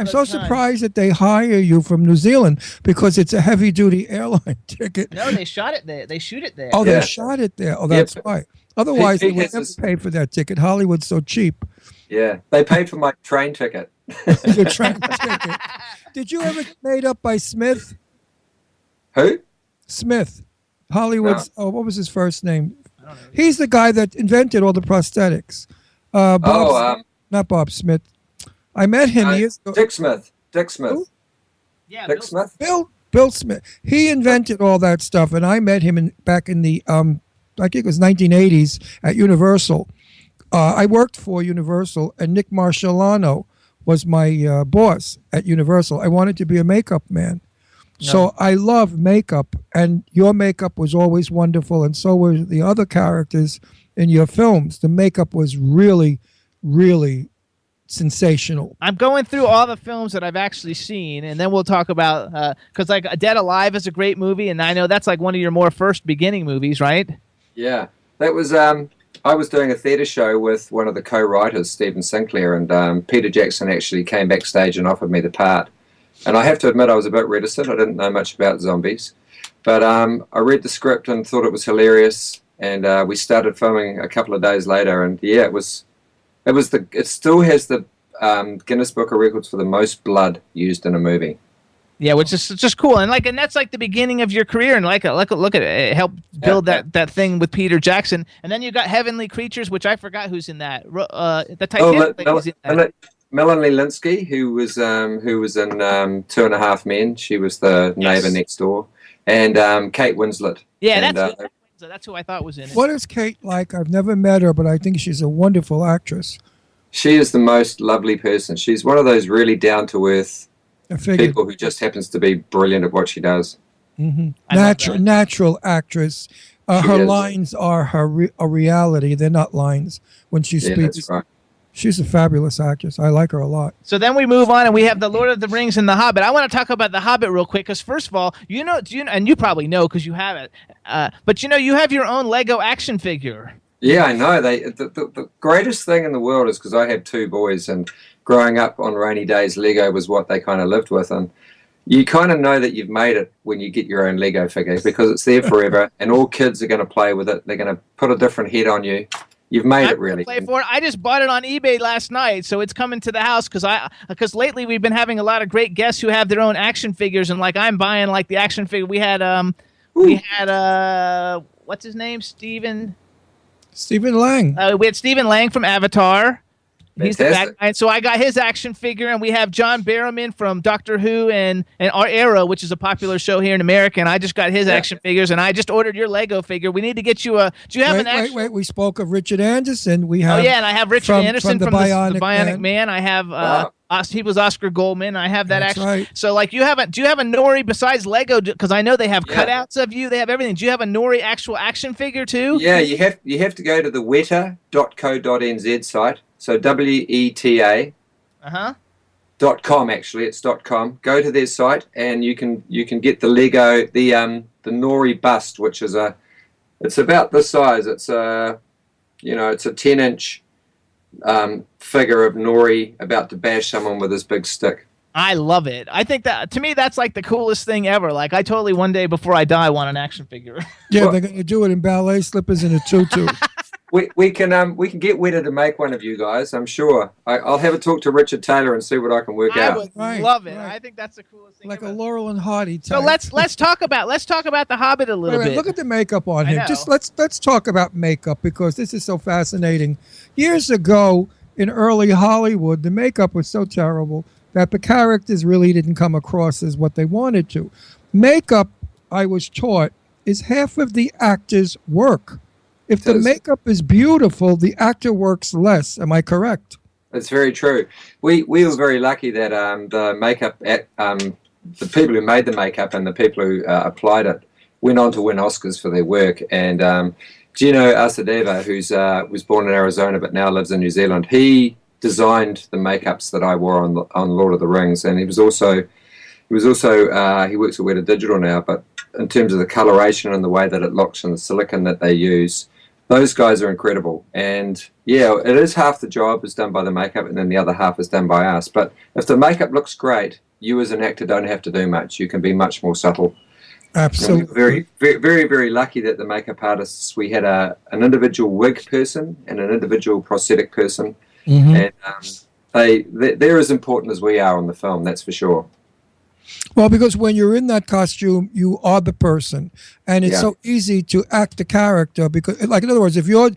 so surprised that they hire you from New Zealand because it's a heavy duty airline ticket. No, they shot it there. They shoot it there. Oh, they shot it there. Oh, that's right. Otherwise, they would never pay for that ticket. Hollywood's so cheap. Yeah, they paid for my train ticket. Your train ticket. Did you ever get made up by Smith? Who? Smith. Hollywood's. No. Oh, what was his first name? I don't know. He's the guy that invented all the prosthetics. Not Bob Smith. I met him years ago. Dick Smith. Who? Yeah, Dick Smith. Bill Smith. He invented all that stuff, and I met him back in the I think it was 1980s at Universal. I worked for Universal, and Nick Marciolano was my boss at Universal. I wanted to be a makeup man. No. So I love makeup, and your makeup was always wonderful, and so were the other characters in your films. The makeup was really, really sensational. I'm going through all the films that I've actually seen, and then we'll talk about, because like Dead Alive is a great movie, and I know that's like one of your more first beginning movies, right? Yeah, that was... I was doing a theatre show with one of the co-writers, Stephen Sinclair, and Peter Jackson actually came backstage and offered me the part. And I have to admit I was a bit reticent. I didn't know much about zombies. But I read the script and thought it was hilarious, and we started filming a couple of days later. And yeah, it still has the Guinness Book of Records for the most blood used in a movie. Yeah, which is just cool, and that's like the beginning of your career, and look at it helped build that thing with Peter Jackson, and then you got Heavenly Creatures, which I forgot who's in that. The Titanic lady's in that. Melanie Linsky, who was in 2.5 Men. She was the neighbor next door, and Kate Winslet. Yeah, that's who I thought was in it. What is Kate like? I've never met her, but I think she's a wonderful actress. She is the most lovely person. She's one of those really down to earth people who just happens to be brilliant at what she does. Mm-hmm. Natural actress. Her lines are a reality. They're not lines when she speaks. That's right. She's a fabulous actress. I like her a lot. So then we move on, and we have The Lord of the Rings and The Hobbit. I want to talk about The Hobbit real quick, because first of all, and you probably know because you have it, but you have your own Lego action figure. Yeah, I know. The greatest thing in the world is because I have 2 boys, and growing up on rainy days, Lego was what they kind of lived with, and you kind of know that you've made it when you get your own Lego figure because it's there forever, and all kids are going to play with it. They're going to put a different head on you. You've made it really. Play for it. I just bought it on eBay last night, so it's coming to the house because lately we've been having a lot of great guests who have their own action figures, and like I'm buying like the action figure. We had what's his name? Stephen Lang. We had Stephen Lang from Avatar. He's the bad guy. So I got his action figure, and we have John Barrowman from Doctor Who and our Arrow, which is a popular show here in America. And I just got his action figures, and I just ordered your Lego figure. We need to get you a. Do you have an action? Wait. We spoke of Richard Anderson. We have. Oh yeah, and I have Richard Anderson from the Bionic Man. I have. He was Oscar Goldman. I have that action. Right. So like, do you have a Nori besides Lego? Because I know they have cutouts of you. They have everything. Do you have a Nori actual action figure too? Yeah, you have to go to the weta.co.nz site. So WETA. .com actually. It's .com. Go to their site and you can get the Lego the Nori bust, which is it's about this size. It's a it's a 10-inch figure of Nori about to bash someone with his big stick. I love it. I think that, to me, that's like the coolest thing ever. Like, I totally, one day before I die, want an action figure. Yeah, they're going to do it in ballet slippers and a tutu. We can get Weta to make one of you guys. I'm sure. I'll have a talk to Richard Taylor and see what I can work out. I would love it. Right. I think that's the coolest thing. Like ever. a Laurel and Hardy type. So let's talk about the Hobbit a little bit. Look at the makeup on him. Just let's talk about makeup because this is so fascinating. Years ago in early Hollywood, the makeup was so terrible that the characters really didn't come across as what they wanted to. Makeup, I was taught, is half of the actor's work. If the makeup is beautiful, the actor works less. Am I correct? That's very true. We were very lucky that the makeup, the people who made the makeup and the people who applied it went on to win Oscars for their work. And Gino Asadeva, who's was born in Arizona but now lives in New Zealand, he designed the makeups that I wore on Lord of the Rings, and he works at Weta Digital now. But in terms of the coloration and the way that it looks and the silicone that they use, those guys are incredible. And yeah, it is half the job is done by the makeup, and then the other half is done by us. But if the makeup looks great, you as an actor don't have to do much. You can be much more subtle. Absolutely. Very, very, very, very lucky that the makeup artists, we had an individual wig person and an individual prosthetic person. Mm-hmm. And they're as important as we are on the film, that's for sure. Well, because when you're in that costume, you are the person, and it's so easy to act the character. Because, like, in other words, if you're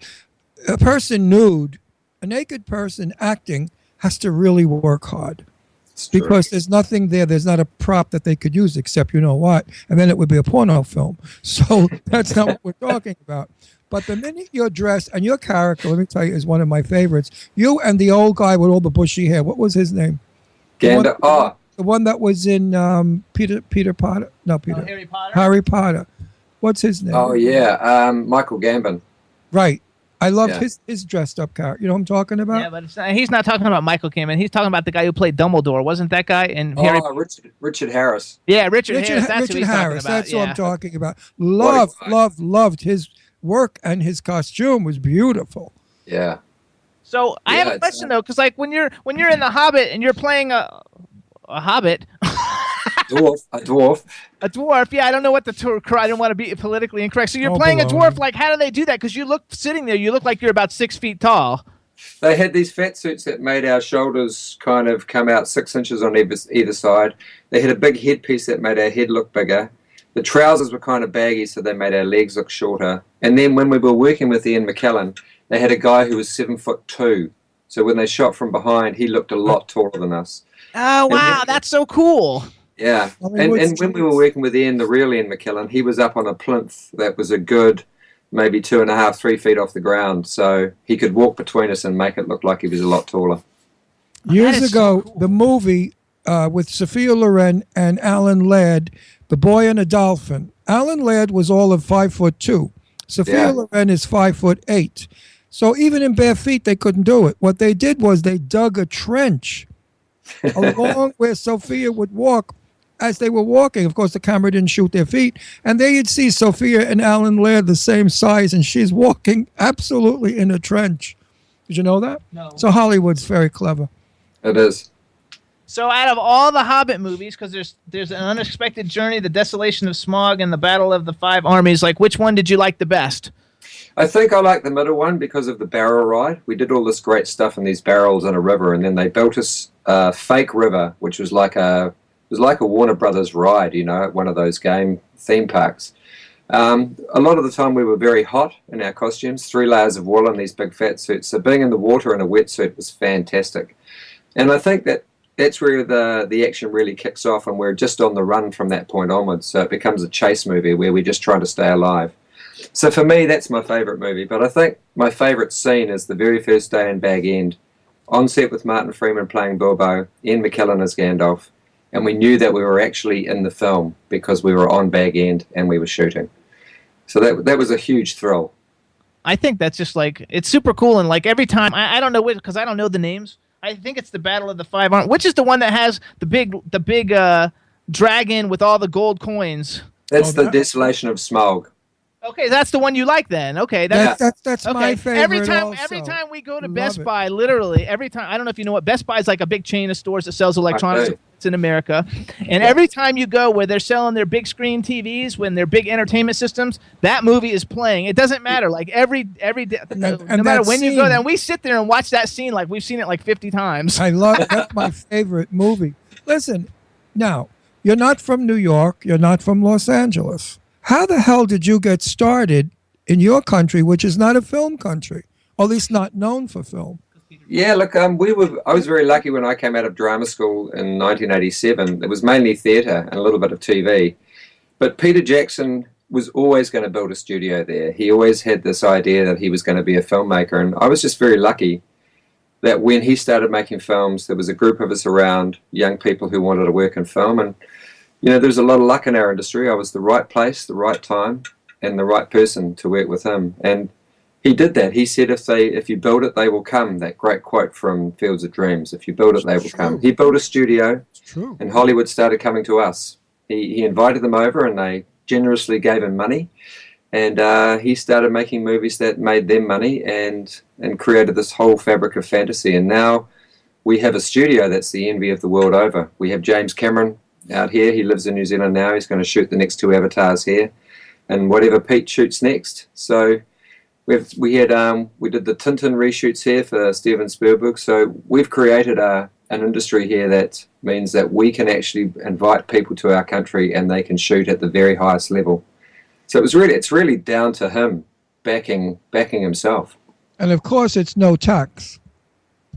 a person nude, a naked person acting has to really work hard. Because there's nothing there. There's not a prop that they could use except you know what, and then it would be a porno film. So that's not what we're talking about. But the minute you're dressed, and your character, let me tell you, is one of my favorites. You and the old guy with all the bushy hair. What was his name? Gandalf. The one that was in Peter Potter. No, Peter. Harry Potter. Harry Potter. What's his name? Oh yeah, Michael Gambon. Right. I loved his dressed up character. You know what I'm talking about? Yeah, but he's not talking about Michael Gambon. He's talking about the guy who played Dumbledore. Wasn't that guy in Harry? Richard Harris. Yeah, Richard Harris. That's who he's talking about. That's what I'm talking about. Loved his work, and his costume was beautiful. Yeah. So I have a question though, because like when you're in the Hobbit and you're playing a Hobbit. A dwarf. Yeah, I don't know what I don't want to be politically incorrect. So you're playing a dwarf. Like, how do they do that? Because you look sitting there. You look like you're about 6 feet tall. They had these fat suits that made our shoulders kind of come out 6 inches on either side. They had a big headpiece that made our head look bigger. The trousers were kind of baggy, so they made our legs look shorter. And then when we were working with Ian McKellen, they had a guy who was 7'2". So when they shot from behind, he looked a lot taller than us. Oh wow, that's so cool. Yeah, and when we were working with Ian, the real Ian McKellen, he was up on a plinth that was a good maybe 2.5, 3 feet off the ground, so he could walk between us and make it look like he was a lot taller. Years ago, the movie with Sophia Loren and Alan Ladd, The Boy and a Dolphin. Alan Ladd was all of 5'2". Sophia Loren is 5'8". So even in bare feet, they couldn't do it. What they did was they dug a trench along where Sophia would walk. As they were walking, of course, the camera didn't shoot their feet, and there you'd see Sophia and Alan Ladd the same size, and she's walking absolutely in a trench. Did you know that? No. So Hollywood's very clever. It is. So out of all the Hobbit movies, because there's an unexpected journey, the desolation of Smaug, and the battle of the 5 armies, like which one did you like the best? I think I like the middle one because of the barrel ride. We did all this great stuff in these barrels in a river, and then they built us a fake river, which was like a Warner Brothers ride, you know, at one of those game theme parks. A lot of the time we were very hot in our costumes, 3 layers of wool in these big fat suits. So being in the water in a wetsuit was fantastic. And I think that's where the action really kicks off, and we're just on the run from that point onwards. So it becomes a chase movie where we're just trying to stay alive. So for me, that's my favourite movie. But I think my favourite scene is the very first day in Bag End, on set with Martin Freeman playing Bilbo, Ian McKellen as Gandalf, and we knew that we were actually in the film because we were on Bag End and we were shooting. So that was a huge thrill. I think that's just like, it's super cool, and like every time, I don't know which, because I don't know the names. I think it's the Battle of the Five Armies. Which is the one that has the big dragon with all the gold coins? That's the Desolation of Smaug. Okay, that's the one you like then. Okay, That's okay. my favorite. Every time we go to Best Buy, literally every time, I don't know if you know what Best Buy is, like a big chain of stores that sells electronics. It's in America, and every time you go where they're selling their big screen TVs, when they're big entertainment systems, that movie is playing. It doesn't matter. Like every no matter when you go there, and we sit there and watch that scene like we've seen it like 50 times. That's my favorite movie. Listen, now you're not from New York. You're not from Los Angeles. How the hell did you get started in your country, which is not a film country, or at least not known for film? Yeah, look, I was very lucky when I came out of drama school in 1987. It was mainly theatre and a little bit of TV. But Peter Jackson was always going to build a studio there. He always had this idea that he was going to be a filmmaker. And I was just very lucky that when he started making films, there was a group of us around, young people who wanted to work in film. And there's a lot of luck in our industry. I was the right place, the right time, and the right person to work with him. And he did that. He said, if you build it, they will come. That great quote from Fields of Dreams. If you build it, they will come. He built a studio, and Hollywood started coming to us. He invited them over, and they generously gave him money. And he started making movies that made them money and created this whole fabric of fantasy. And now we have a studio that's the envy of the world over. We have James Cameron out here. He lives in New Zealand now. He's going to shoot the next 2 Avatars here, and whatever Pete shoots next. So we did the Tintin reshoots here for Steven Spielberg. So we've created an industry here that means that we can actually invite people to our country and they can shoot at the very highest level. So it's really down to him backing himself. And of course, it's no tax.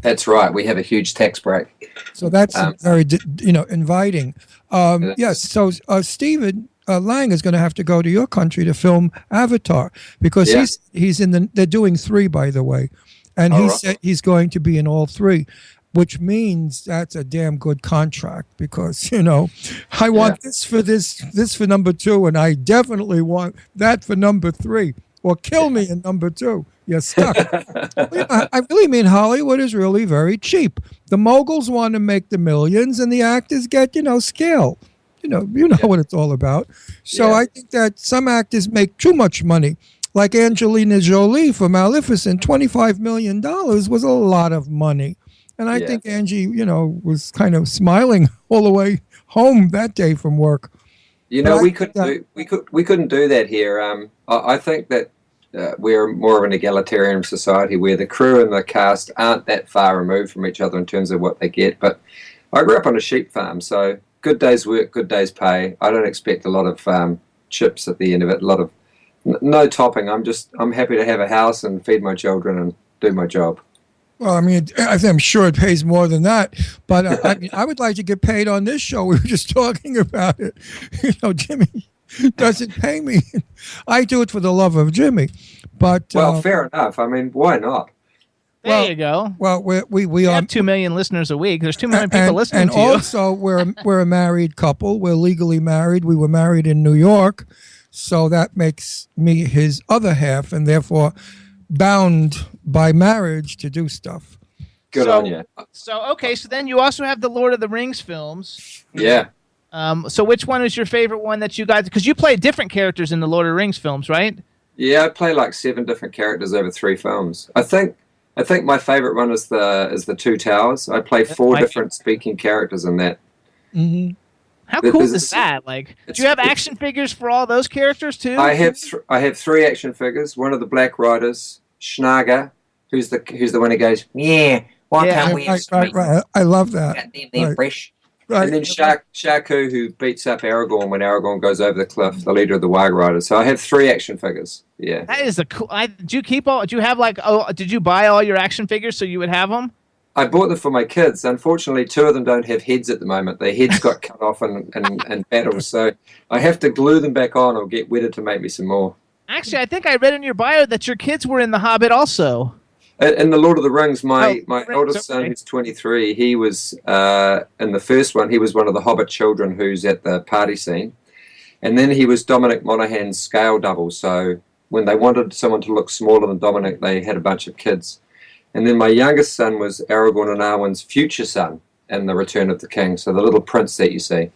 That's right. We have a huge tax break. So that's very, inviting. Yes. So Stephen Lang is going to have to go to your country to film Avatar because he's in they're doing 3, by the way, and he said he's going to be in all 3, which means that's a damn good contract because I want this for number 2, and I definitely want that for number 3, or kill me in number 2. You're stuck. I really mean Hollywood is really very cheap. The moguls want to make the millions, and the actors get, scale. You know what it's all about. So I think that some actors make too much money. Like Angelina Jolie for Maleficent, $25 million was a lot of money. And I think Angie, was kind of smiling all the way home that day from work. We couldn't do that here. I think that we're more of an egalitarian society where the crew and the cast aren't that far removed from each other in terms of what they get. But I grew up on a sheep farm, so good day's work, good day's pay. I don't expect a lot of chips at the end of it, a lot of no topping. I'm happy to have a house and feed my children and do my job. Well, I mean, I'm sure it pays more than that, but I would like to get paid on this show. We were just talking about it. Jimmy doesn't pay me. I do it for the love of Jimmy. But fair enough. I mean, why not? There you go. Well, we have 2 million listeners a week. There's too many people listening to you. And also, we're a married couple. We're legally married. We were married in New York, so that makes me his other half, and therefore bound by marriage to do stuff. Good on you. So then you also have the Lord of the Rings films. Yeah. So which one is your favorite one that you guys? Because you play different characters in the Lord of the Rings films, right? Yeah, I play like 7 different characters over 3 films. I think my favorite one is the Two Towers. I play 4 different speaking characters in that. Mm-hmm. How cool is that? Like, do you have action figures for all those characters too? I have 3 action figures. One of the Black Riders, Schnager, who's the one who goes, yeah, why can't we have right. I love that. They're fresh. Right. And then Shaku, who beats up Aragorn when Aragorn goes over the cliff, the leader of the Wag Riders. So I have 3 action figures. Yeah. That is a cool. Did you buy all your action figures so you would have them? I bought them for my kids. Unfortunately, 2 of them don't have heads at the moment. Their heads got cut off in battles, so I have to glue them back on or get Weta to make me some more. Actually, I think I read in your bio that your kids were in The Hobbit also. In the Lord of the Rings, my eldest son, who's 23, he was in the first one. He was one of the Hobbit children who's at the party scene, and then he was Dominic Monaghan's scale double. So when they wanted someone to look smaller than Dominic, they had a bunch of kids. And then my youngest son was Aragorn and Arwen's future son in The Return of the King. So the little prince that you see.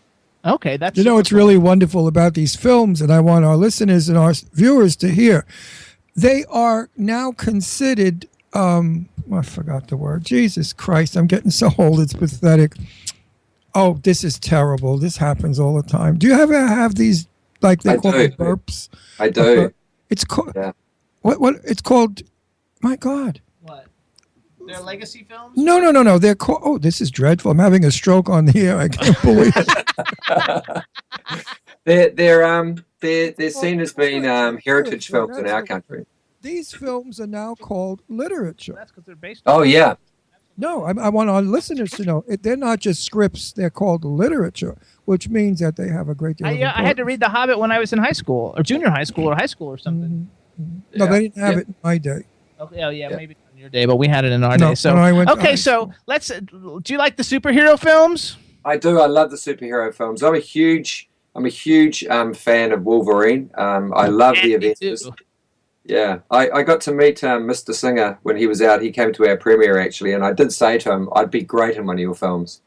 Okay, that's what's really wonderful about these films, and I want our listeners and our viewers to hear. They are now considered. I forgot the word. Jesus Christ, I'm getting so old. It's pathetic. Oh, this is terrible. This happens all the time. Do you ever have these, like they call them burps? I do. It's called. Yeah. What? It's called. My God. What? They're legacy films? No. They're called. Oh, this is dreadful. I'm having a stroke on the air. I can't believe it. They're seen as being heritage films in our country. These films are now called literature. That's because they're based. Oh yeah. No, I want our listeners to know they're not just scripts; they're called literature, which means that they have a great deal. I had to read The Hobbit when I was in high school, or junior high school, or high school, or something. Mm-hmm. No, they didn't have it in my day. Okay, maybe on your day, but we had it in our day. So let's. Do you like the superhero films? I do. I love the superhero films. I'm a huge fan of Wolverine. I love the Avengers. Yeah, I got to meet Mr. Singer when he was out. He came to our premiere actually, and I did say to him, "I'd be great in one of your films."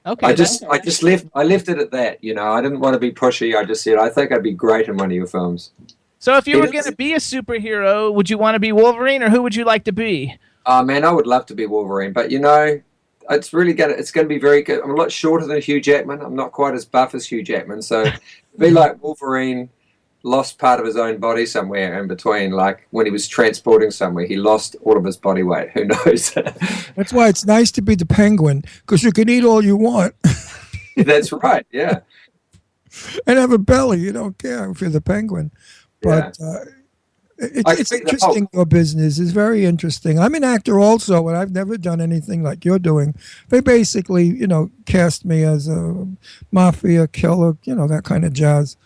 Okay. I just left it at that. I didn't want to be pushy. I just said, "I think I'd be great in one of your films." So if you were going to be a superhero, would you want to be Wolverine, or who would you like to be? Man, I would love to be Wolverine, but it's gonna be very good. I'm a lot shorter than Hugh Jackman. I'm not quite as buff as Hugh Jackman, so be like Wolverine. Lost part of his own body somewhere in between, like when he was transporting somewhere, he lost all of his body weight. Who knows? That's why it's nice to be the Penguin, because you can eat all you want. That's right, yeah. And have a belly. You don't care if you're the Penguin. But it's interesting, your business is very interesting. I'm an actor also, and I've never done anything like you're doing. They basically, cast me as a mafia killer, that kind of jazz.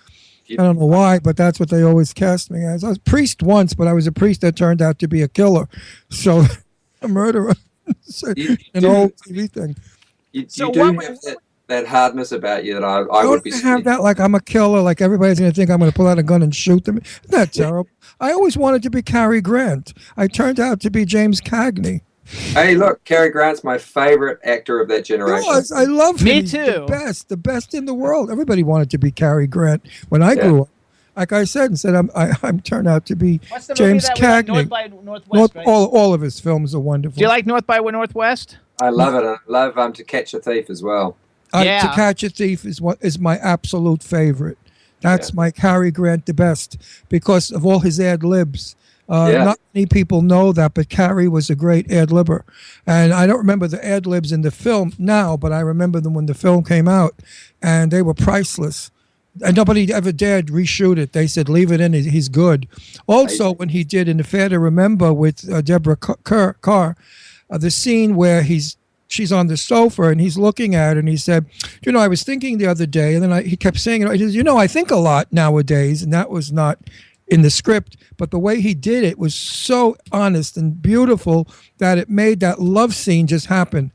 I don't know why, but that's what they always cast me as. I was a priest once, but I was a priest that turned out to be a killer. So, a murderer. An old TV thing. You do have that hardness about you that I would be... have that, like I'm a killer, like everybody's going to think I'm going to pull out a gun and shoot them. Isn't that terrible? I always wanted to be Cary Grant. I turned out to be James Cagney. Hey, look, Cary Grant's my favorite actor of that generation. Yes, I love him. Me He's too. The best in the world. Everybody wanted to be Cary Grant when I grew up. Like I said, I'm turned out to be James Cagney. North by Northwest, right? All of his films are wonderful. Do you like North by Northwest? I love it. I love To Catch a Thief as well. To Catch a Thief is my absolute favorite. That's my Cary Grant the best because of all his ad libs. Not many people know that, but Cary was a great ad-libber. And I don't remember the ad-libs in the film now, but I remember them when the film came out, and they were priceless. And nobody ever dared reshoot it. They said, leave it in, he's good. Also, when he did In the Fair to Remember with Deborah Carr, the scene where she's on the sofa and he's looking at her and he said, I was thinking the other day, and then he kept saying it, he says, I think a lot nowadays, and that was not in the script, but the way he did it was so honest and beautiful that it made that love scene just happen.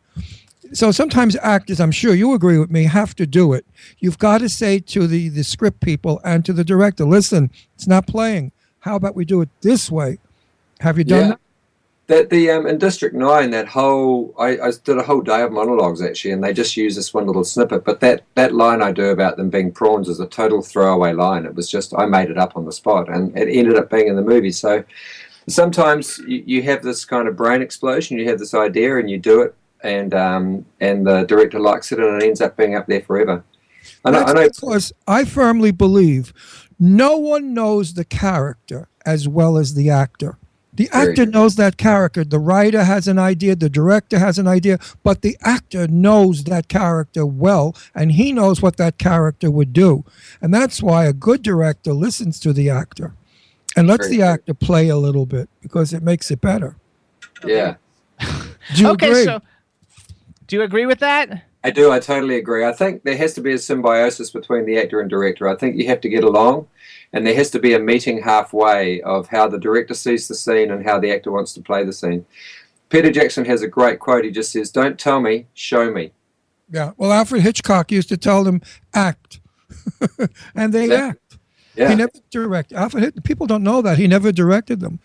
So sometimes actors, I'm sure you agree with me, have to do it. You've got to say to the script people and to the director, listen, it's not playing. How about we do it this way? Have you done that? In District 9, that whole I did a whole day of monologues actually, and they just use this one little snippet. But that line I do about them being prawns is a total throwaway line. It was just I made it up on the spot, and it ended up being in the movie. So sometimes you have this kind of brain explosion. You have this idea, and you do it, and the director likes it, and it ends up being up there forever. I know because I firmly believe no one knows the character as well as the actor. The actor knows that character. The writer has an idea. The director has an idea. But the actor knows that character well, and he knows what that character would do. And that's why a good director listens to the actor and lets the actor play a little bit because it makes it better. Yeah. Do you agree? So do you agree with that? I do. I totally agree. I think there has to be a symbiosis between the actor and director. I think you have to get along. And there has to be a meeting halfway of how the director sees the scene and how the actor wants to play the scene. Peter Jackson has a great quote. He just says, don't tell me, show me. Yeah. Well, Alfred Hitchcock used to tell them, act. And they act. Yeah. He never directed. People don't know that. He never directed them.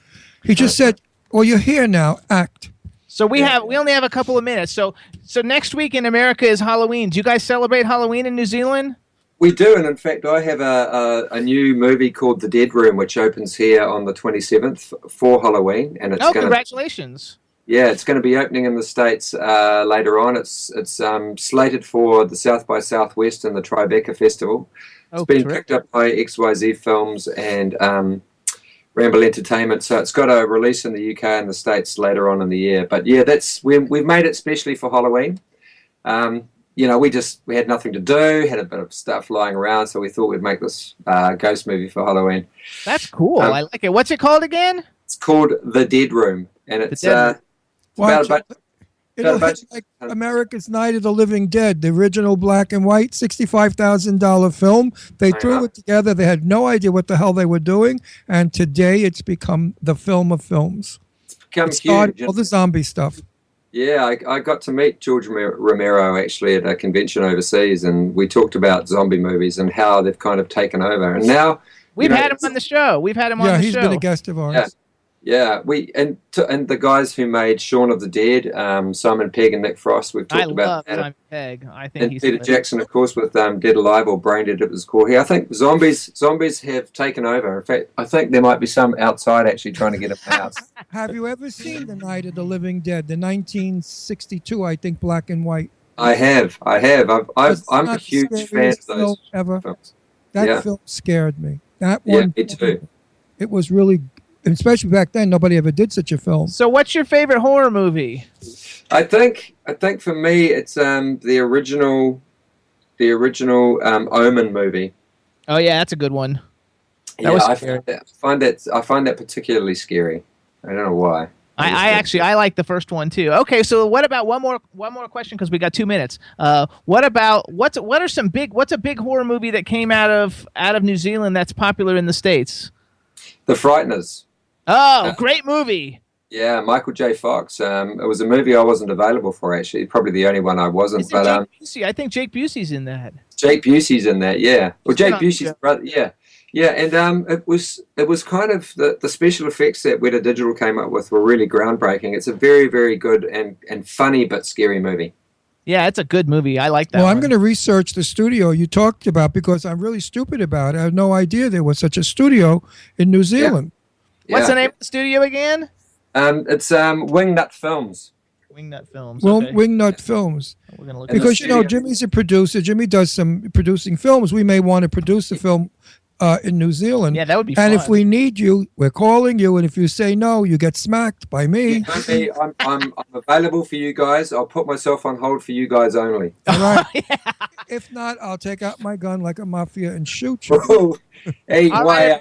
He just said, well, you're here now, act. So we only have a couple of minutes. So next week in America is Halloween. Do you guys celebrate Halloween in New Zealand? We do, and in fact, I have a new movie called The Dead Room, which opens here on the 27th for Halloween, and it's congratulations! Yeah, it's going to be opening in the States later on. It's slated for the South by Southwest and the Tribeca Festival. It's been picked up by XYZ Films and Ramble Entertainment, so it's got a release in the UK and the States later on in the year. But yeah, we've made it specially for Halloween. We had nothing to do, had a bit of stuff lying around, so we thought we'd make this ghost movie for Halloween. That's cool. I like it. What's it called again? It's called The Dead Room, and it's about like America's Night of the Living Dead, the original black and white $65,000 film. They threw it together. They had no idea what the hell they were doing, and today it's become the film of films. It's become huge. All the zombie stuff. Yeah, I got to meet George Romero actually at a convention overseas, and we talked about zombie movies and how they've kind of taken over. And now we've had him on the show. Yeah, he's been a guest of ours. Yeah. And the guys who made Shaun of the Dead, Simon Pegg and Nick Frost. We've talked about that. Simon Pegg. I think he's Peter Jackson, of course, with Dead Alive or Brain Dead, it was called here. I think zombies have taken over. In fact, I think there might be some outside actually trying to get them out. Have you ever seen The Night of the Living Dead, the 1962, I think, black and white? I have. I'm a huge fan of those films. That film scared me. That one. Yeah, me too. It was really, especially back then, nobody ever did such a film. So what's your favorite horror movie? I think for me it's the original Omen movie. Oh yeah, that's a good one. I find that particularly scary. I don't know why. I like the first one too. Okay, so what about one more question because we got 2 minutes. What's a big horror movie that came out of New Zealand that's popular in the States? The Frighteners. Oh, great movie. Yeah, Michael J. Fox. It was a movie I wasn't available for actually. Probably the only one I wasn't. Jake Busey? I think Jake Busey's in that. Jake Busey's in that. Yeah. Well, Jake Busey's brother. Yeah. Yeah, and it was kind of the special effects that Weta Digital came up with were really groundbreaking. It's a very, very good and funny but scary movie. Yeah, it's a good movie. I like that. Well, I'm going to research the studio you talked about because I'm really stupid about it. I had no idea there was such a studio in New Zealand. Yeah. What's the name of the studio again? It's Wingnut Films. Wingnut Films. Well, okay. Wingnut Films. We're gonna look because Jimmy's a producer. Jimmy does some producing films. We may want to produce a film in New Zealand. Yeah, that would be fun. And if we need you, we're calling you. And if you say no, you get smacked by me. I'm available for you guys. I'll put myself on hold for you guys only. All right. If not, I'll take out my gun like a mafia and shoot you. Oh, hey, why?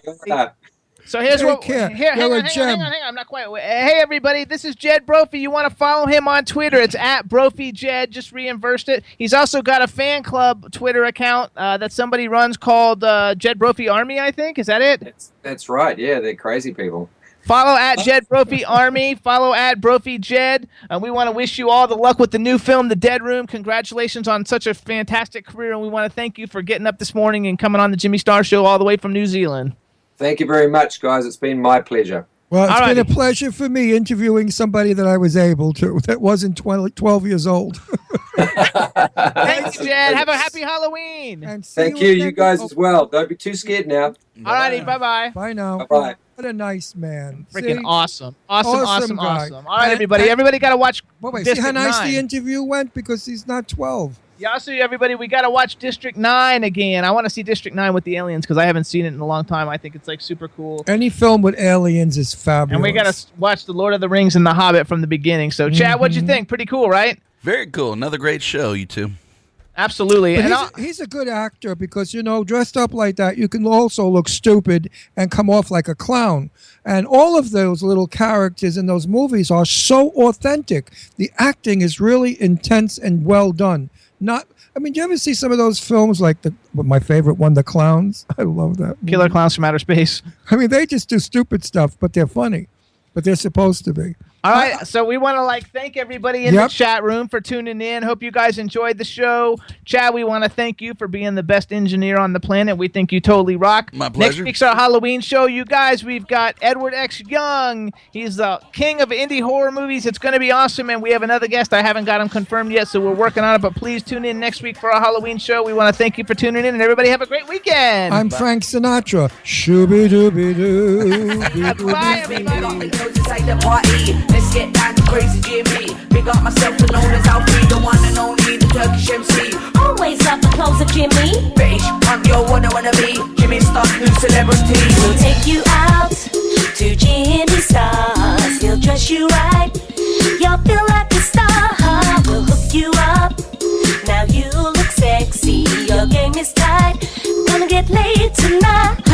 So here's Hang on. I'm not quite. Hey, everybody, this is Jed Brophy. You want to follow him on Twitter? It's at BrophyJed. Just reimbursed it. He's also got a fan club Twitter account that somebody runs called Jed Brophy Army, I think. Is that it? That's right. Yeah, they're crazy people. Follow at Jed Brophy Army. Follow at BrophyJed. We want to wish you all the luck with the new film, The Dead Room. Congratulations on such a fantastic career, and we want to thank you for getting up this morning and coming on the Jimmy Star Show all the way from New Zealand. Thank you very much, guys. It's been my pleasure. Well, it's been a pleasure for me interviewing somebody that I was able to, that wasn't 12 years old. Thanks, Jed. Have a happy Halloween. And thank you guys as well. Don't be too scared now. All righty, bye-bye. Bye now. Bye-bye. What a nice man. Freaking See? awesome. Guy. All right, everybody. Everybody got to watch see how nice the interview went? Because he's not 12. Yeah, also, everybody, we got to watch District 9 again. I want to see District 9 with the aliens because I haven't seen it in a long time. I think it's like super cool. Any film with aliens is fabulous. And we got to watch The Lord of the Rings and The Hobbit from the beginning. So, Chad, what'd you think? Pretty cool, right? Very cool. Another great show, you two. Absolutely. But he's a good actor because, dressed up like that, you can also look stupid and come off like a clown. And all of those little characters in those movies are so authentic. The acting is really intense and well done. Do you ever see some of those films like my favorite one, The Clowns? I love that movie. Killer Clowns from Outer Space. They just do stupid stuff, but they're funny. But they're supposed to be. All right, so we want to thank everybody in the chat room for tuning in. Hope you guys enjoyed the show. Chad, we want to thank you for being the best engineer on the planet. We think you totally rock. My pleasure. Next week's our Halloween show, you guys. We've got Edward X. Young. He's the king of indie horror movies. It's going to be awesome, and we have another guest. I haven't got him confirmed yet, so we're working on it, but please tune in next week for our Halloween show. We want to thank you for tuning in, and everybody have a great weekend. I'm Frank Sinatra. Shooby-dooby-doo. Bye, everybody. Let's get down to crazy Jimmy. Big up myself and known as Alfie, the one and only, the Turkish MC. Always love the clothes of Jimmy. British punk, yo, what I wanna be. Jimmy Star's new celebrity. We'll take you out to Jimmy Star's. He'll dress you right. You'll feel like a star. We'll hook you up. Now you look sexy. Your game is tight. Gonna get laid tonight.